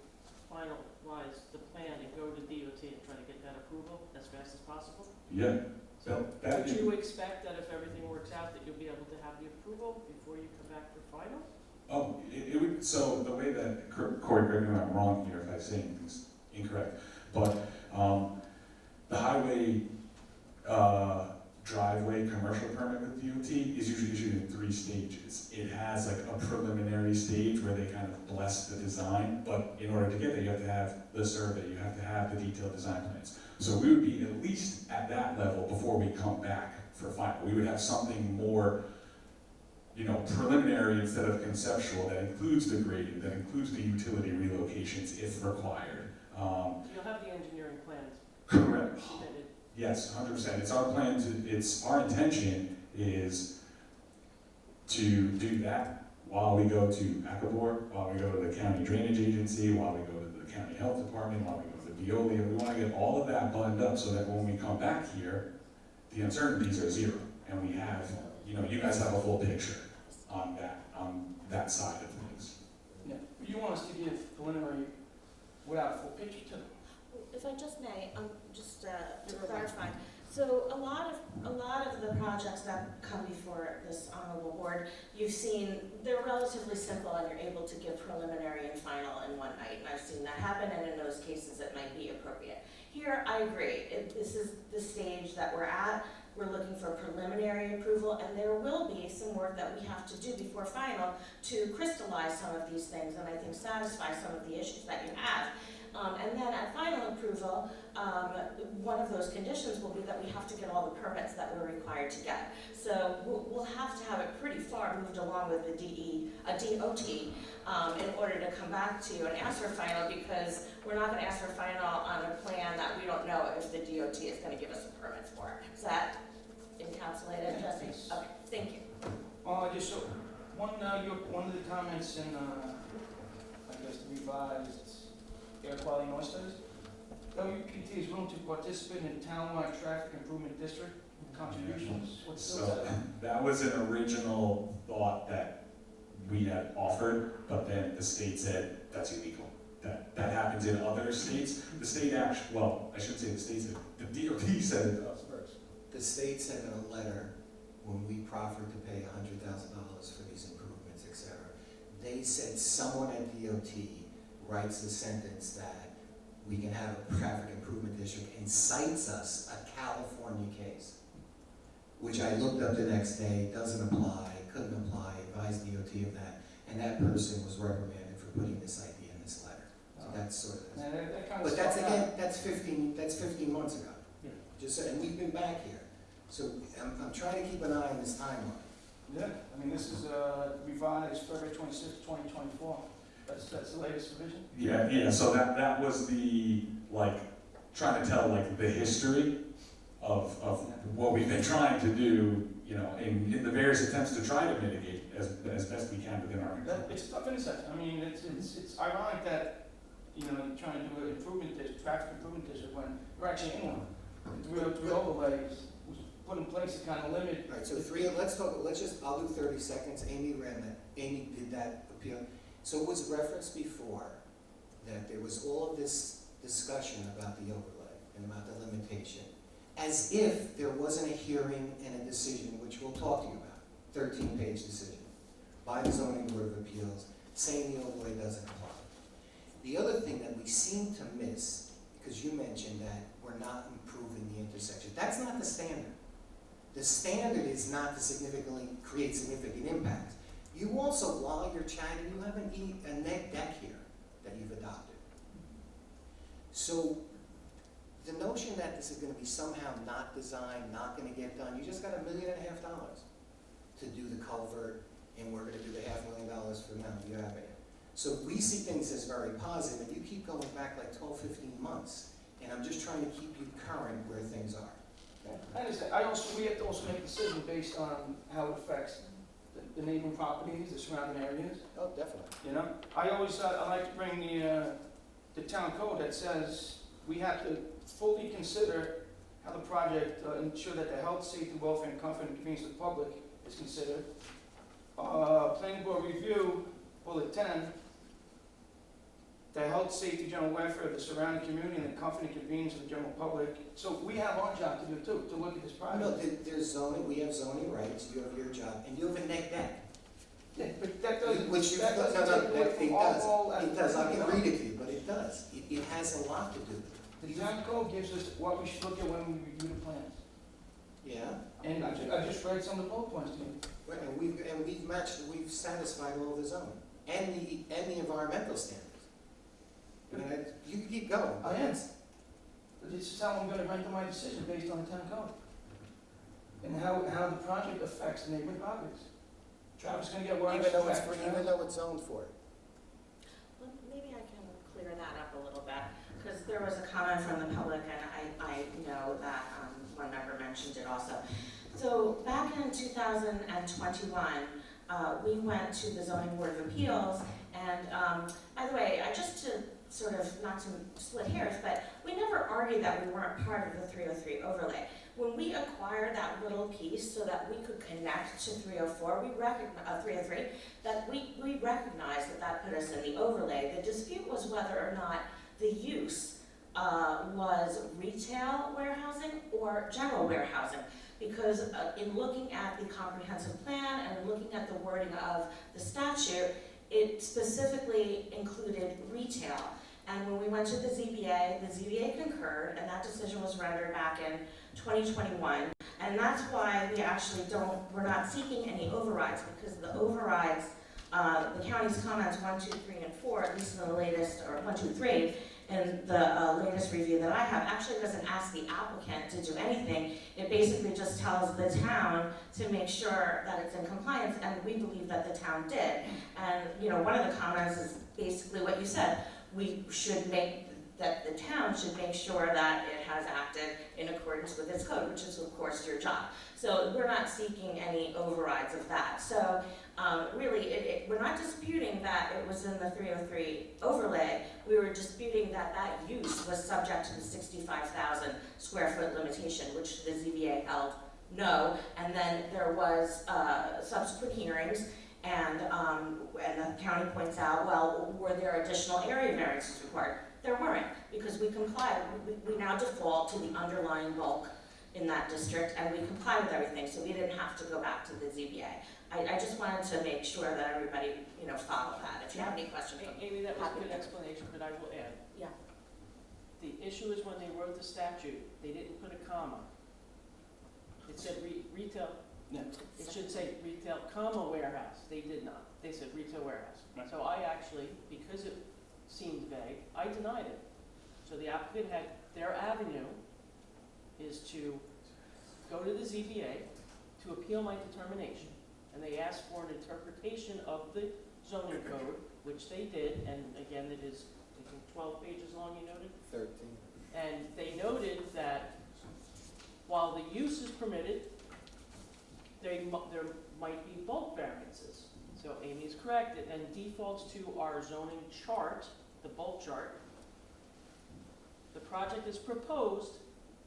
finalize the plan and go to DOT and try to get that approval as fast as possible? Yeah. So That would you expect that if everything works out, that you'll be able to have the approval before you come back for final? Oh, it would, so the way that, Corey, correct me if I'm wrong here if I say anything's incorrect, but the highway driveway commercial permit with DOT is usually issued in 3 stages. It has like a preliminary stage where they kind of bless the design, but in order to get there, you have to have the survey, you have to have the detailed design plans. So we would be at least at that level before we come back for final. We would have something more, you know, preliminary instead of conceptual that includes the grading, that includes the utility relocations if required. You'll have the engineering plans Correct. submitted. Yes, 100%. It's our plan to, it's our intention is to do that while we go to Akabor, while we go to the county drainage agency, while we go to the county health department, while we go to Veolia. We want to get all of that buttoned up so that when we come back here, the uncertainties are 0, and we have, you know, you guys have a full picture on that side of things. Yeah, but you want us to give preliminary without a full picture too? If I just may, just to clarify, so a lot of the projects that come before this honorable board, you've seen, they're relatively simple and you're able to give preliminary and final in one night. And I've seen that happen, and in those cases it might be appropriate. Here, I agree. This is the stage that we're at. We're looking for preliminary approval, and there will be some work that we have to do before final to crystallize some of these things and I think satisfy some of the issues that you have. And then at final approval, one of those conditions will be that we have to get all the permits that we're required to get. So we'll have to have it pretty far moved along with the DOT in order to come back to you and ask for final, because we're not going to ask for final on a plan that we don't know if the DOT is going to give us a permit for. Is that encapsulated, Jesse? Okay, thank you. I just saw one of the comments in, I guess, the revised air quality noise studies. WPT is willing to participate in the townwide traffic improvement district contributions. What's So that was an original thought that we had offered, but then the state said that's illegal. That happens in other states. The state actually, well, I shouldn't say the state said, the DOT said it to us first. The state sent in a letter when we proffered to pay $100,000 for these improvements, etc. They said someone at DOT writes the sentence that we can have a traffic improvement district, and cites us a California case, which I looked up the next day, doesn't apply, couldn't apply, advised DOT of that, and that person was reprimanded for putting this idea in this letter. So that's sort of, And that kind of but that's stuff again, that's 15 months ago. Yeah. Just, and we've been back here. So I'm trying to keep an eye on this timeline. Yeah, I mean, this is revised February 26, 2024. That's the latest revision? Yeah, so that was the, like, trying to tell, like, the history of what we've been trying to do, you know, in the various attempts to try to mitigate as best we can within our control. It's a tough intersection. I mean, it's ironic that, you know, you're trying to do an improvement district, traffic improvement district, when we're actually in one. The 303 overlays was put in place to kind of limit. All right, so I'll do 30 seconds. Amy did that appeal. So it was referenced before that there was all of this discussion about the overlay and about the limitation, as if there wasn't a hearing and a decision, which we'll talk to you about, 13-page decision by the Zoning Board of Appeals saying the overlay doesn't apply. The other thing that we seem to miss, because you mentioned that we're not improving the intersection, that's not the standard. The standard is not to significantly create significant impacts. You also, while you're chatting, you have a net deck here that you've adopted. So the notion that this is going to be somehow not designed, not going to get done, you just got $1.5 million to do the culvert, and we're going to do the $500,000 for Mount View Avenue. So we see things as very positive, and you keep going back like 12, 15 months, and I'm just trying to keep you current where things are. I understand. We have to also make a decision based on how it affects the neighboring properties, the surrounding areas. Oh, definitely. You know, I like to bring the town code that says we have to fully consider how the project ensure that the health, safety, welfare, and comfort and convenience of the public is considered. Planning board review, bullet 10, the health, safety, general welfare of the surrounding community and the comfort and convenience of the general public. So we have our job to do too, to look at this project. No, there's zoning, we have zoning rights, you have your job, and you have a net deck. Yeah, but that doesn't, Which you, that doesn't take away from our role as. It does, I can read it to you, but it does. It has a lot to do with it. The town code gives us what we should look at when we review the plans. Yeah? And I just read some of the bullet points to you. Right, and we've satisfied all the zoning, and the environmental standards. I mean, you can keep going. I am. But this is how I'm gonna render my decision based on the town code. And how the project affects the neighboring properties. Traffic's gonna get worse. Even though it's zoned for it. Well, maybe I can clear that up a little bit, because there was a comment from the public, and I know that one member mentioned it also. So back in 2021, we went to the Zoning Board of Appeals, and by the way, just to sort of, not to split hairs, but we never argued that we weren't part of the 303 overlay. When we acquired that little piece so that we could connect to 304, 303, that we recognized that put us in the overlay. The dispute was whether or not the use was retail warehousing or general warehousing. Because in looking at the comprehensive plan and looking at the wording of the statute, it specifically included retail. And when we went to the ZBA concurred, and that decision was rendered back in 2021. And that's why we actually we're not seeking any overrides, because the overrides, the county's comments 1, 2, 3, and 4, at least in the latest, or 1, 2, 3, in the latest review that I have, actually doesn't ask the applicant to do anything. It basically just tells the town to make sure that it's in compliance, and we believe that the town did. And, you know, one of the comments is basically what you said. The town should make sure that it has acted in accordance with its code, which is of course your job. So we're not seeking any overrides of that. So really, we're not disputing that it was in the 303 overlay. We were disputing that that use was subject to the 65,000 square foot limitation, which the ZBA held no. And then there was subsequent hearings, and the county points out, well, were there additional area variances required? There weren't, because we complied. We now default to the underlying bulk in that district, and we comply with everything, so we didn't have to go back to the ZBA. I just wanted to make sure that everybody, you know, followed that. If you have any questions. Amy, that was a good explanation, but I will add. Yeah. The issue is when they wrote the statute, they didn't put a comma. It said retail, Yeah. it should say retail, comma, warehouse. They did not. They said retail warehouse. Right. So I actually, because it seemed vague, I denied it. So the applicant had, their avenue is to go to the ZBA to appeal my determination. And they asked for an interpretation of the zoning code, which they did, and again, it is, I think, 12 pages long, you noted? 13. And they noted that while the use is permitted, there might be bulk variances. So Amy is correct, and defaults to our zoning chart, the bulk chart. The project as proposed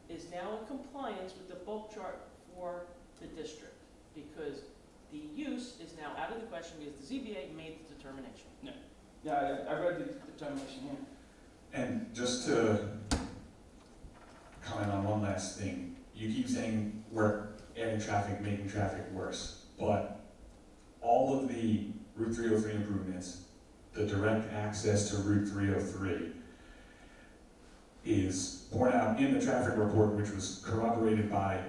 is now in compliance with the bulk chart for the district, because the use is now out of the question because the ZBA made the determination. Yeah, I read the determination here. And just to comment on one last thing, you keep saying we're adding traffic, making traffic worse, but all of the Route 303 improvements, the direct access to Route 303 is borne out in the traffic report, which was corroborated by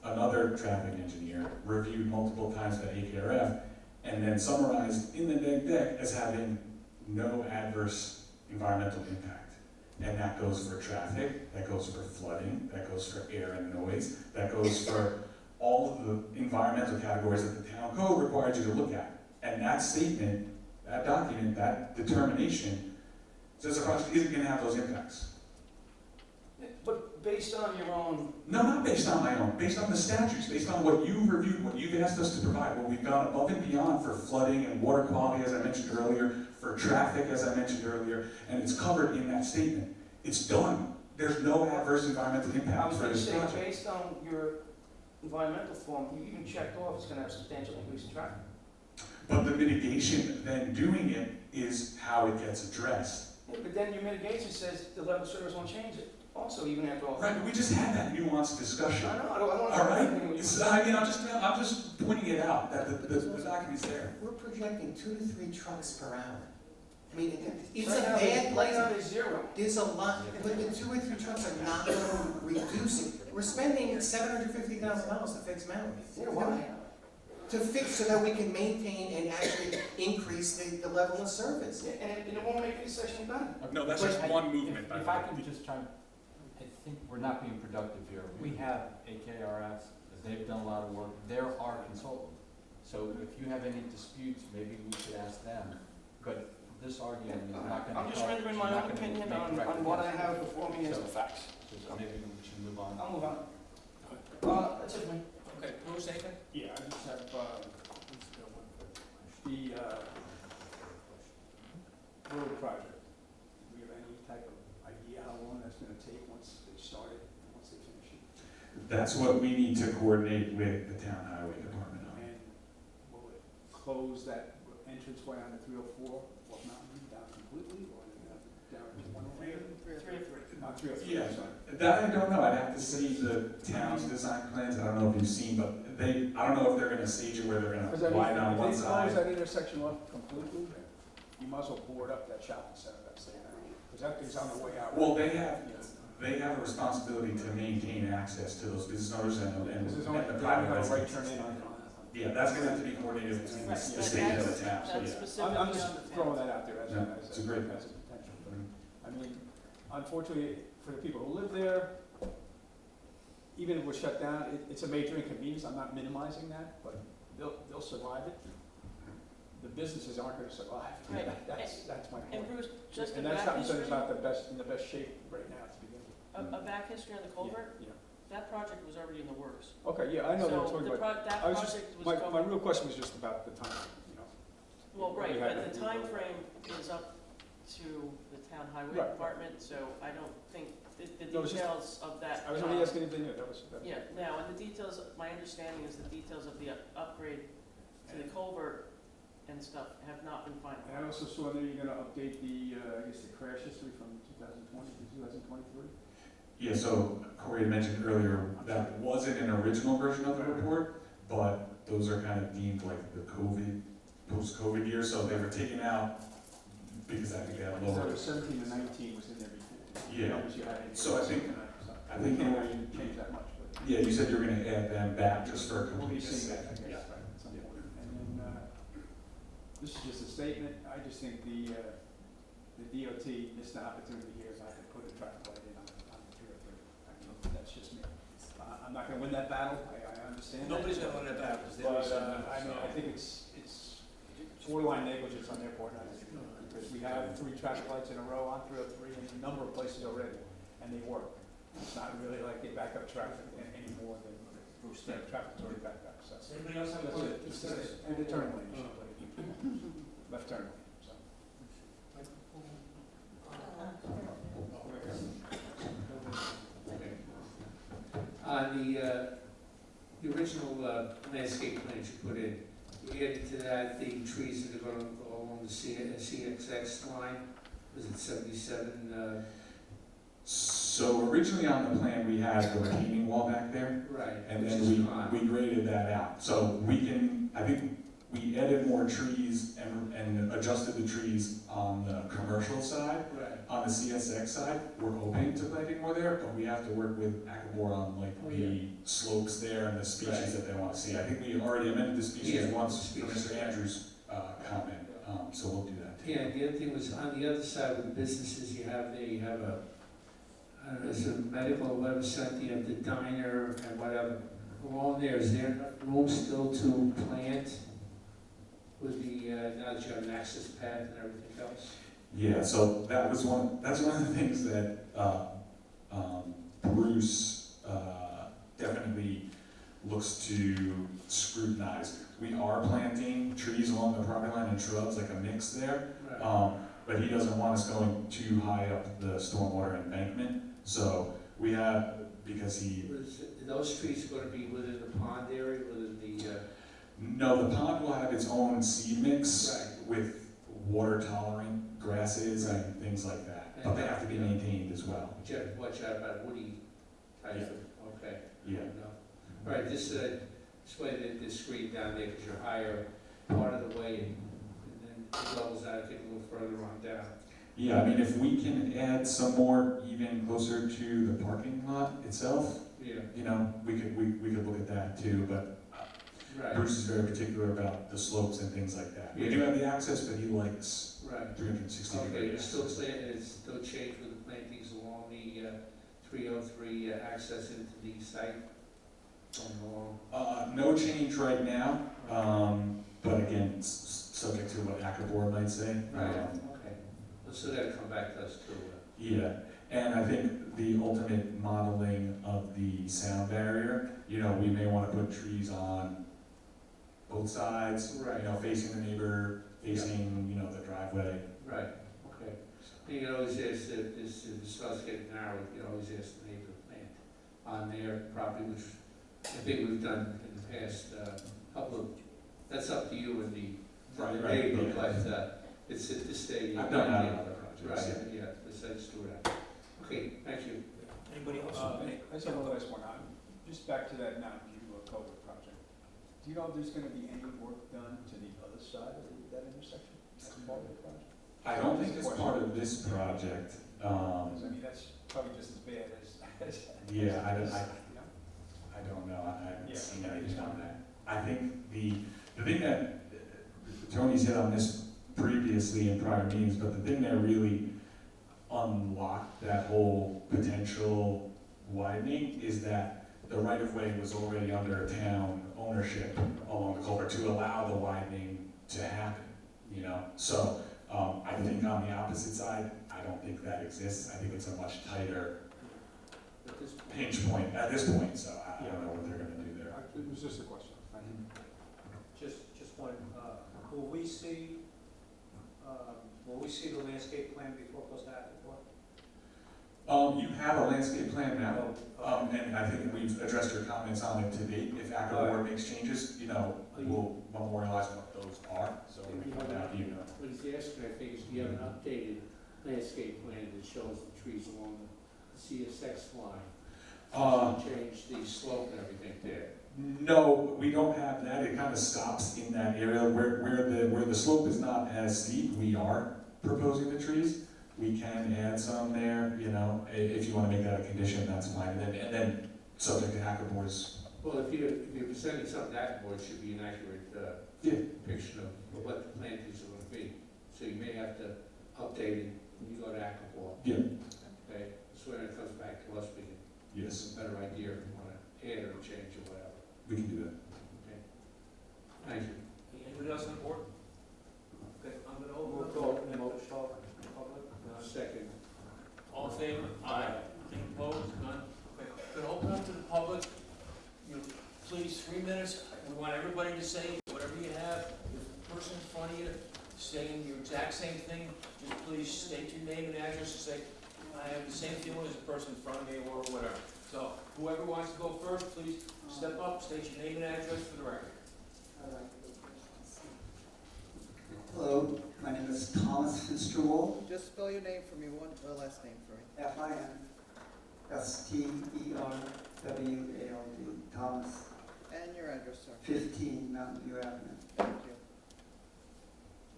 another traffic engineer, reviewed multiple times by AKRF, and then summarized in the neg deck as having no adverse environmental impact. And that goes for traffic, that goes for flooding, that goes for air and noise, that goes for all of the environmental categories that the town code requires you to look at. And that statement, that document, that determination says the project isn't going to have those impacts. But based on your own, No, not based on my own, based on the statutes, based on what you've reviewed, what you've asked us to provide, what we've gone above and beyond for flooding and water quality, as I mentioned earlier, for traffic, as I mentioned earlier, and it's covered in that statement. It's done. There's no adverse environmental I impact was for going to this say, project. based on your environmental form, you even checked off it's going to have substantial increase in traffic. But the mitigation, then doing it, is how it gets addressed. Yeah, but then your mitigation says the level of service won't change it. Also, even after all. Right, but we just had that nuanced discussion. I know, I don't want to. All right? I mean, I'm just pointing it out, that the document's there. We're projecting 2 to 3 trucks per hour. I mean, it's Right a now, bad right now place. there's zero. There's a lot, but the 2 or 3 trucks are not going to reduce it. We're spending $750,000 to fix Maui. Yeah, why? To fix so that we can maintain and actually increase the level of service. Yeah, and it won't make any section better. No, that's Wait, just one movement. If I can just try, I think we're not being productive here. We have AKRF, they've done a lot of work, they're our consultant. So if you have any disputes, maybe we should ask them. But this argument is not gonna. I'm just rendering my own opinion on what I have before me as the facts. So maybe we should move on. I'll move on. That's it, man. Okay, who was second? Yeah, I just have, the, road project. Do we have any type of idea how long that's gonna take once they start it, and once they finish it? That's what we need to coordinate with the town highway department on. And will it close that entranceway on the 304 Wolf Mountain down completely, or is it down to 103? 303. Not 303, Yeah. sorry. That I don't know, I'd have to see the town's design plans, I don't know if you've seen, but I don't know if they're gonna stage it where they're Because gonna widen on one if they side. close that intersection off completely, you might as well board up that shopping center that's there now, because that thing's on the way out. Well, they have a responsibility to maintain access to those business owners and Because there's and only, the they private only got a right residents. turn in on. Yeah, that's gonna have to be coordinated between the Right, state and the town, so That's yeah. specifically I'm on just the town. throwing that out there as Yeah, it's a great as a potential. But, I mean, unfortunately, for the people who live there, even if we're shut down, it's a major inconvenience. I'm not minimizing that, but they'll survive it. The businesses aren't gonna survive. Right. That's my And point. Bruce, just a And that back shopping center's history, not in the best shape right now to begin with. a back history on the culvert, Yeah. that project was already in the works. Okay, yeah, I know they were So talking the about, that I was just, project was my covered. real question was just about the time, you know. Well, we right, had but to the do- time frame is up to the town highway Right. department, so I don't think the No, it's just- details of that. I was only asking if they knew, that was. Yeah, now, and the details, my understanding is the details of the upgrade to the culvert and stuff have not been And I finalized. also saw that you're gonna update the, I guess, the crash history from 2020 to 2023. Yeah, so Corey had mentioned earlier, that wasn't an original version of the report, but those are kind of deemed like the post-COVID years, so they were taken out because I think they had So lower. 17 to 19 was in there before. Yeah. numbers you had in here. So I think- tonight, so I think- can't really change that much, but. Yeah, you said you were gonna add them back just for We'll be completeness seeing sake. that, I guess, right, at some point. And then, this is just a statement, I just think the DOT missed an opportunity here not to put a traffic light in on the 303. I mean, that's just me. I'm not gonna win that battle, I understand that. Nobody's gonna win that battle, because they But, always have. I mean, I think it's borderline negligence on their part, because we have 3 traffic lights in a row on 303 in a number of places already, and they work. It's not really like they back up traffic any more than traffic's already backed up, so. Does anybody else have a That's question? it, just this, and the turn lane, left turn lane, so. On the original landscape plans you put in, you added to that the trees that are gonna go along the CXX line, was it 77, So originally on the plan, we had the retaining wall back there, right, and which then is fine. we graded that out. So we can, I think we added more trees and adjusted the trees on the commercial side. Right, On the CSX side, we're open to planting more there, but we have to work with Akabor on like Oh, the slopes there and the species Right. that they want to see. I think we already amended the species Yeah, once for species. Mr. Andrews' comment, so we'll do that. yeah, the other thing was, on the other side with the businesses you have there, you have it's a medical web center, you have the diner and whatever. Along there, is there enough room still to plant with the, now that you have an access path and everything else? Yeah, so that's one of the things that Bruce definitely looks to scrutinize. We are planting trees along the property line and shrubs, like a mix there, Right. but he doesn't want us going too high up the stormwater embankment. So we have, because he, Are those trees gonna be within the pond area, within the, no, the pond will have its own seed mix Right. with water tolerant grasses and things like that, but they have to be maintained as well. you have to watch out about woody type Yeah. of, okay. Yeah. No. All right, this way this screen down there, because you're higher part of the way, and then it levels out, get a little further on down. Yeah, I mean, if we can add some more even closer to the parking lot itself, Yeah, you know, we could look at that too, but right, Bruce is very particular about the slopes and things like that. We do have the access, but he likes right. 360 Okay, degree it's still, access. it's still changed with the plantings along the 303 access into the site, going along. No change right now, but again, subject to what Akabor might say. Okay, well, so that'll come back to us too. Yeah, and I think the ultimate modeling of the sound barrier, you know, we may want to put trees on both sides, Right. you know, facing the neighbor, facing, you know, the driveway. Right, okay. You can always ask, if it starts getting narrow, you can always ask the neighbor to plant on their property, which I think we've done in the past, couple of, that's up to you and the Right, neighbor, yeah. but it's at this stage. I've done that on other projects. Right, yeah, let's do that. Okay, thank you. Anybody else? I just have one last one, just back to that Mountain View Culvert project. Do you know if there's gonna be any work done to the other side of that intersection as part of the project? I don't think it's part of this project. 'Cause, I mean, that's probably just as bad as. Yeah, I don't, you know? I don't know, I haven't Yeah, seen I anything just on don't know. that. I think the thing that, Tony's hit on this previously in prior meetings, but the thing that really unlocked that whole potential widening is that the right-of-way was already under town ownership along the culvert to allow the widening to happen, you know? So, I think on the opposite side, I don't think that exists. I think it's a much tighter At this point. pinch point at this point, so I don't know what they're gonna do there. It was just a question. Thank you. Just one, will we see the landscape plan before it goes to Akabor? You have a landscape plan now, and I think we've addressed your comments on it to date. If Akabor makes changes, you know, we'll memorialize what those are, so when we come back, you know. What he's asking, I think, is do you have an updated landscape plan that shows the trees along the CSX line? Change the slope and everything there. No, we don't have that. It kind of stops in that area where the slope is not as steep. We are proposing the trees. we can add some there, you know, if you wanna make that a condition, that's fine, and then subject to Hackaboard's. Well, if you're presenting something that board, it should be an accurate, Yeah. depiction of what the plantings are gonna be. So you may have to update it when you go to Akabor. Yeah. Okay, so when it comes back to us, we can Yes, have a better idea if we wanna add or change or whatever. we can do that. Okay. Thank you. Anybody else on board? Okay, I'm gonna open up. Public? Second. All in favor? Aye. Any opposed? None? Okay, gonna open up to the public. You know, please, 3 minutes. We want everybody to say whatever you have. If the person in front of you saying your exact same thing, just please state your name and address and say, I have the same feeling as the person in front of me or whatever. So whoever wants to go first, please step up, state your name and address for the record. Hello, my name is Thomas Finsterwald, Just spell your name for me, one, last name for me. Finsterwald, Thomas, And your address, sir. 15 Mountain View Avenue. Thank you.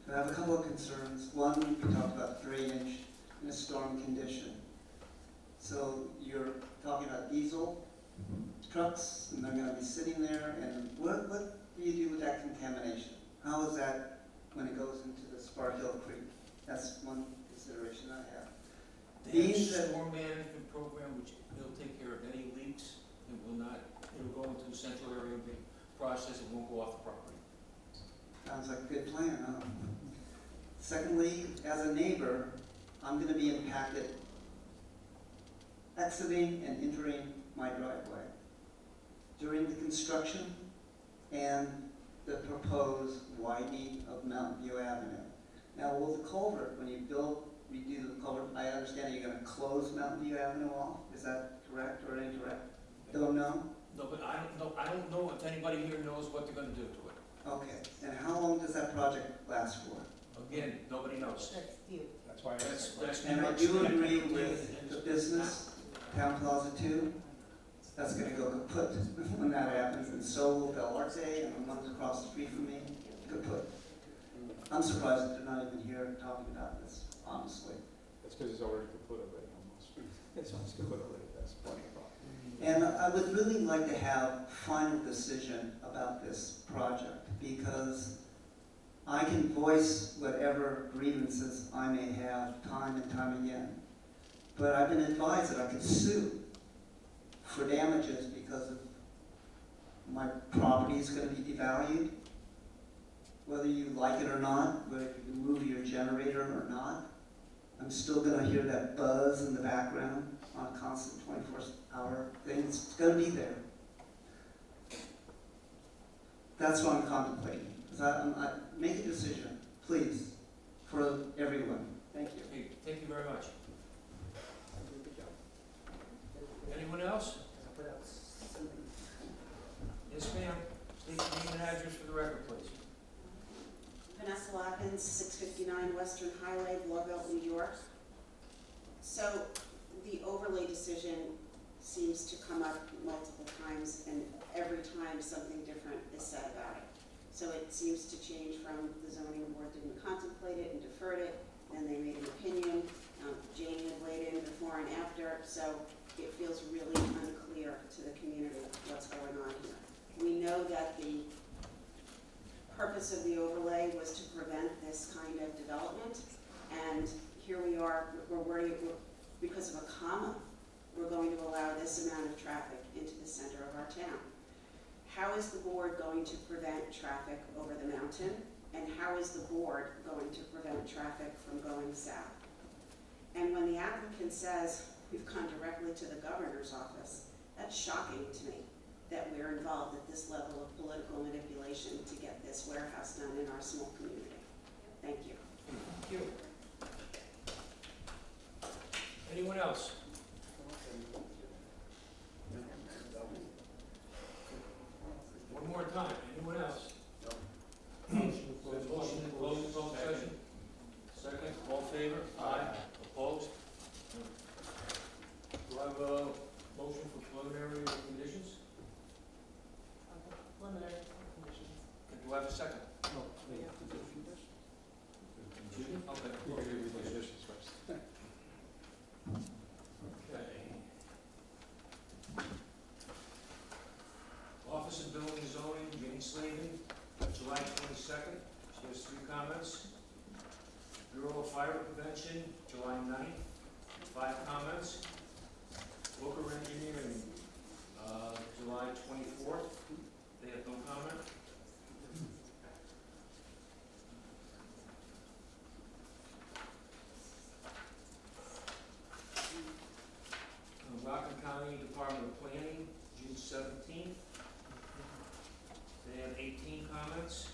So I have a couple of concerns. One, we talked about drainage in a storm condition. So you're talking about diesel trucks, and they're gonna be sitting there, and what do you do with that contamination? How is that when it goes into the Spark Hill Creek? That's one consideration I have. They have a These that- storm management program which will take care of any leaks. It will not, it'll go into the central area of the process, it won't go off the property. Sounds like a good plan, huh? Secondly, as a neighbor, I'm gonna be impacted exiting and entering my driveway during the construction and the proposed widening of Mountain View Avenue. Now, will the culvert, when you redo the culvert, I understand you're gonna close Mountain View Avenue off? Is that correct or incorrect? Don't know? No, but I don't know if anybody here knows what they're gonna do to it. Okay, and how long does that project last for? Again, nobody knows. That's you. That's why I asked. That's And I do agree with the business, Town Plaza 2, that's gonna go kaput when that happens, and so will Bel Arte and the ones across the street from me, kaput. I'm surprised that they're not even here talking about this, honestly. That's because it's already kaput already, almost. It's almost kaput already, that's plenty of problem. And I would really like to have final decision about this project, because I can voice whatever grievances I may have time and time again. But I've been advised that I could sue for damages because of my property is gonna be devalued. Whether you like it or not, whether you move your generator or not, I'm still gonna hear that buzz in the background on a constant 24-hour thing. It's gonna be there. That's what I'm contemplating. I make a decision, please, for everyone. Thank you. Okay, thank you very much. Anyone else? Yes, ma'am. State your name and address for the record, please. Vanessa Lappins, 659 Western Highway, Blauvelt, New York. So the overlay decision seems to come up multiple times, and every time something different is said about it. So it seems to change from the zoning board didn't contemplate it and deferred it, then they made an opinion. Jane had weighed in before and after, so it feels really unclear to the community what's going on here. We know that the purpose of the overlay was to prevent this kind of development, and here we are, we're worried, because of a comma, we're going to allow this amount of traffic into the center of our town. How is the board going to prevent traffic over the mountain, and how is the board going to prevent traffic from going south? And when the applicant says, we've gone directly to the governor's office, that's shocking to me, that we're involved at this level of political manipulation to get this warehouse done in our small community. Thank you. Thank you. Anyone else? One more time, anyone else? Motion to close the closed session? Second, all in favor? Aye. Opposed? Do I have a motion for preliminary conditions? Preliminary conditions. Do I have a second? No, we have to do this. Judy? Okay. We're going to do the conditions first. 2nd, she has 3 comments. Bureau of Fire Prevention, July 9th, 5 comments. Booker Engineering, July 24th, they have no comment. Rockland County Department of Planning, June 17th. They have 18 comments.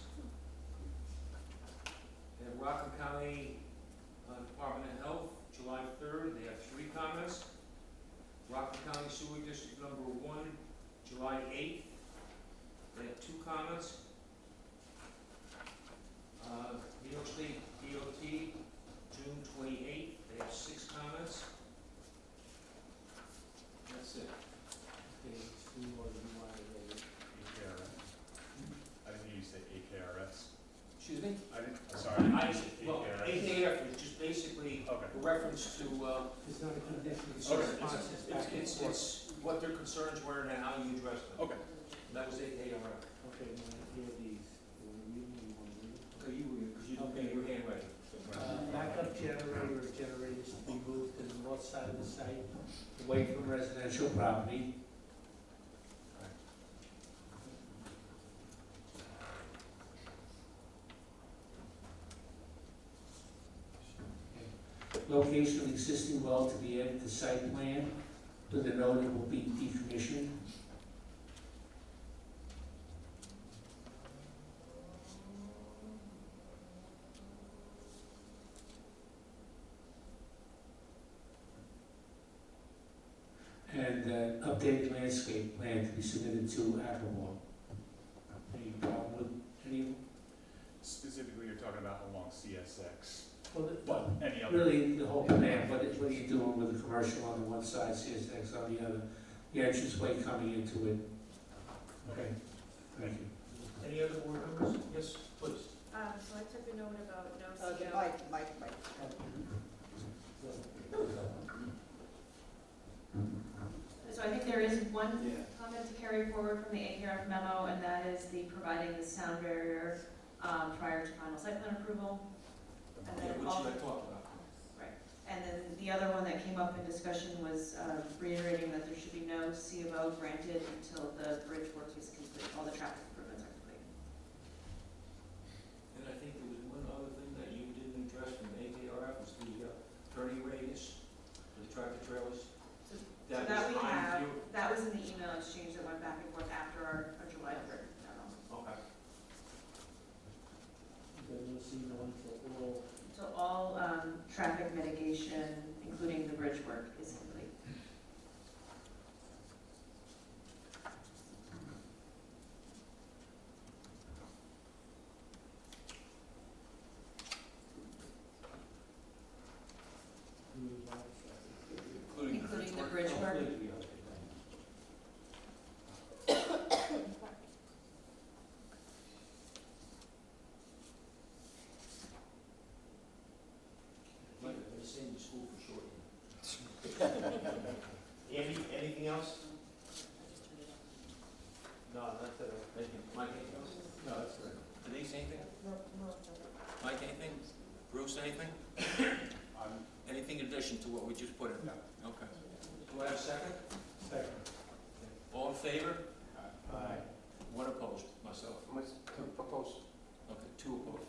And Rockland County Department of Health, July 3rd, they have 3 comments. Rockland County Sewer District Number 1, July 8th, they have 2 comments. New York State DOT, June 28th, they have 6 comments. That's it. Okay, 2 more than you wanted to say. AKRS. I didn't hear you say AKRS. Excuse me? I'm sorry. Well, AKF is just basically Okay. a reference to, It's not a condition. Okay. it's what their concerns were and how you addressed them. Okay. That was AKF. Okay, here are these. Okay, you were, because you don't Okay. get your hand ready. Backup generator or generators to be moved to the north side of the site, away from residential property. Location of existing well to be added to site plan, with a note it will be decommissioned. And an updated landscape plan to be submitted to Ackerwall. Any problem with any of them? Specifically, you're talking about along CSX, Well, but any other? really, the whole plan, what are you doing with the commercial on the one side, CSX on the other, the entranceway coming into it? Okay, thank you. Any other board members? Yes, please. So I took a note about no The CO. Mike. So I think there is one comment to carry forward from the AKRF memo, and that is the providing the sound barrier prior to final site plan approval. And Yeah, then which also, I talked about. and then the other one that came up in discussion was reiterating that there should be no C of O granted until the bridge work is complete, all the traffic improvements are complete. And I think there was one other thing that you didn't address from AKRF, was the turning radius for the tractor trailers. So That that was we fine have, with you? that was in the email exchange that went back and forth after our July 3rd memo. Okay. So all traffic mitigation, including the bridge work, is complete. Including the bridge work. Like, they send you to school for short. Anything else? No, that's it. Mike, anything else? No, that's good. Denise, anything? Mike, anything? Bruce, anything? Anything in addition to what we just put in? No. Okay. Do I have a second? Second. All in favor? Aye. One opposed, myself. Propose. Okay, 2 opposed.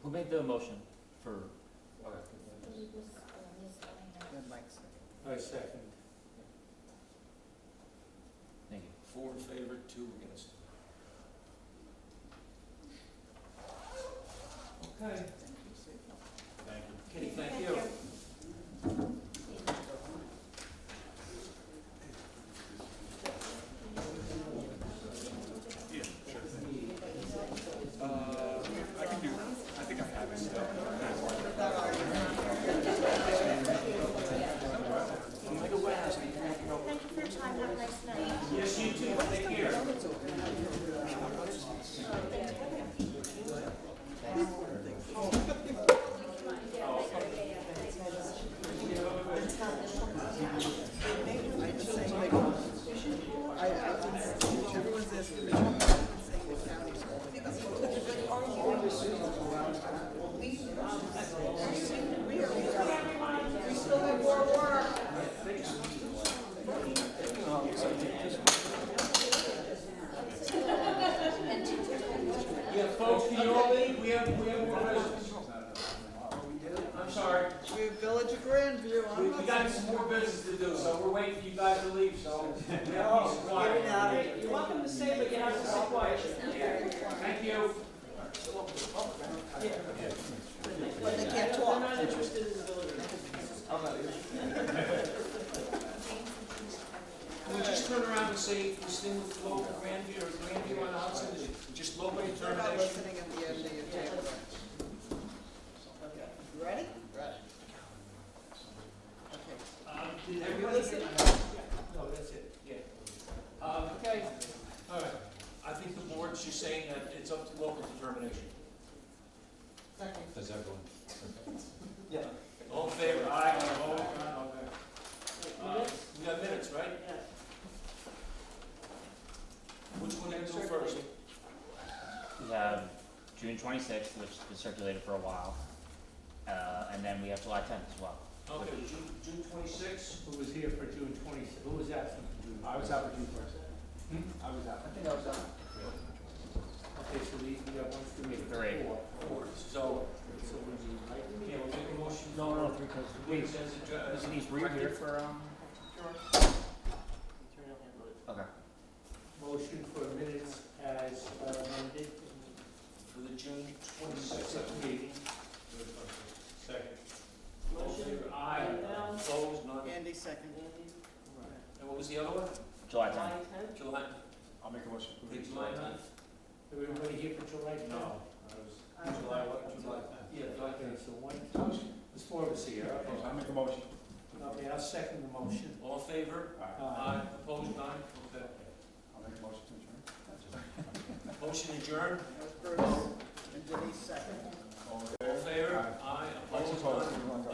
Who made the motion for? I second. Thank you. 4 in favor, 2 against. Okay. Thank you. Kitty, thank you. Yeah, sure. I can do, I think I have it still. Thank you for your time, have a nice night. Yes, you too, take care. leave, we have more business. I'm sorry. We have Village of Grandview, We got some more business to do, so we're waiting for you guys to leave, so. we have to be quiet. Getting out of Hey, you're welcome to stay, but you have to stay quiet. Thank you. But they can't They're talk. not interested in the village. Can we just turn around and say, if we still with local Grandview or Grandview on Hudson, is it just local They're not determination? listening at the end of your table. You ready? Right. Okay. Did Are you everybody listening? No, that's it, yeah. Okay, all right. I think the board's just saying that it's up to local determination. Does everyone? Yeah. All in favor? Aye. We got minutes, right? Yeah. Which one do you do first? We have June 26th, which has been circulated for a while, and then we have July 10th as well. Okay, June 26th. Who was here for June 26th? Who was absent for June? I was out for June first. I was out. I think I was out. Okay, so we have 1, 2, 3, 3. 4. So we need, yeah, we'll make a motion. No, 3 because Wait, says it, Is these read here for, Okay. Motion for minutes as amended for the June 26th meeting. Second. All in favor? Aye. Opposed? None. Andy second. And what was the other one? July July 10th. 10th? July, I'll make a motion. to okay, approve. July 9th? Everybody here for July 10th? No, I was, July what, July 10th? Yeah, July Okay, 10th. so there's 4 of us here. Okay. I'll make a motion. Okay, I'll second the motion. All in favor? Aye. Opposed? None? Okay. I'll make a motion to adjourn. Motion adjourned. Bruce and Denise second. All in favor? Aye. Opposed? None?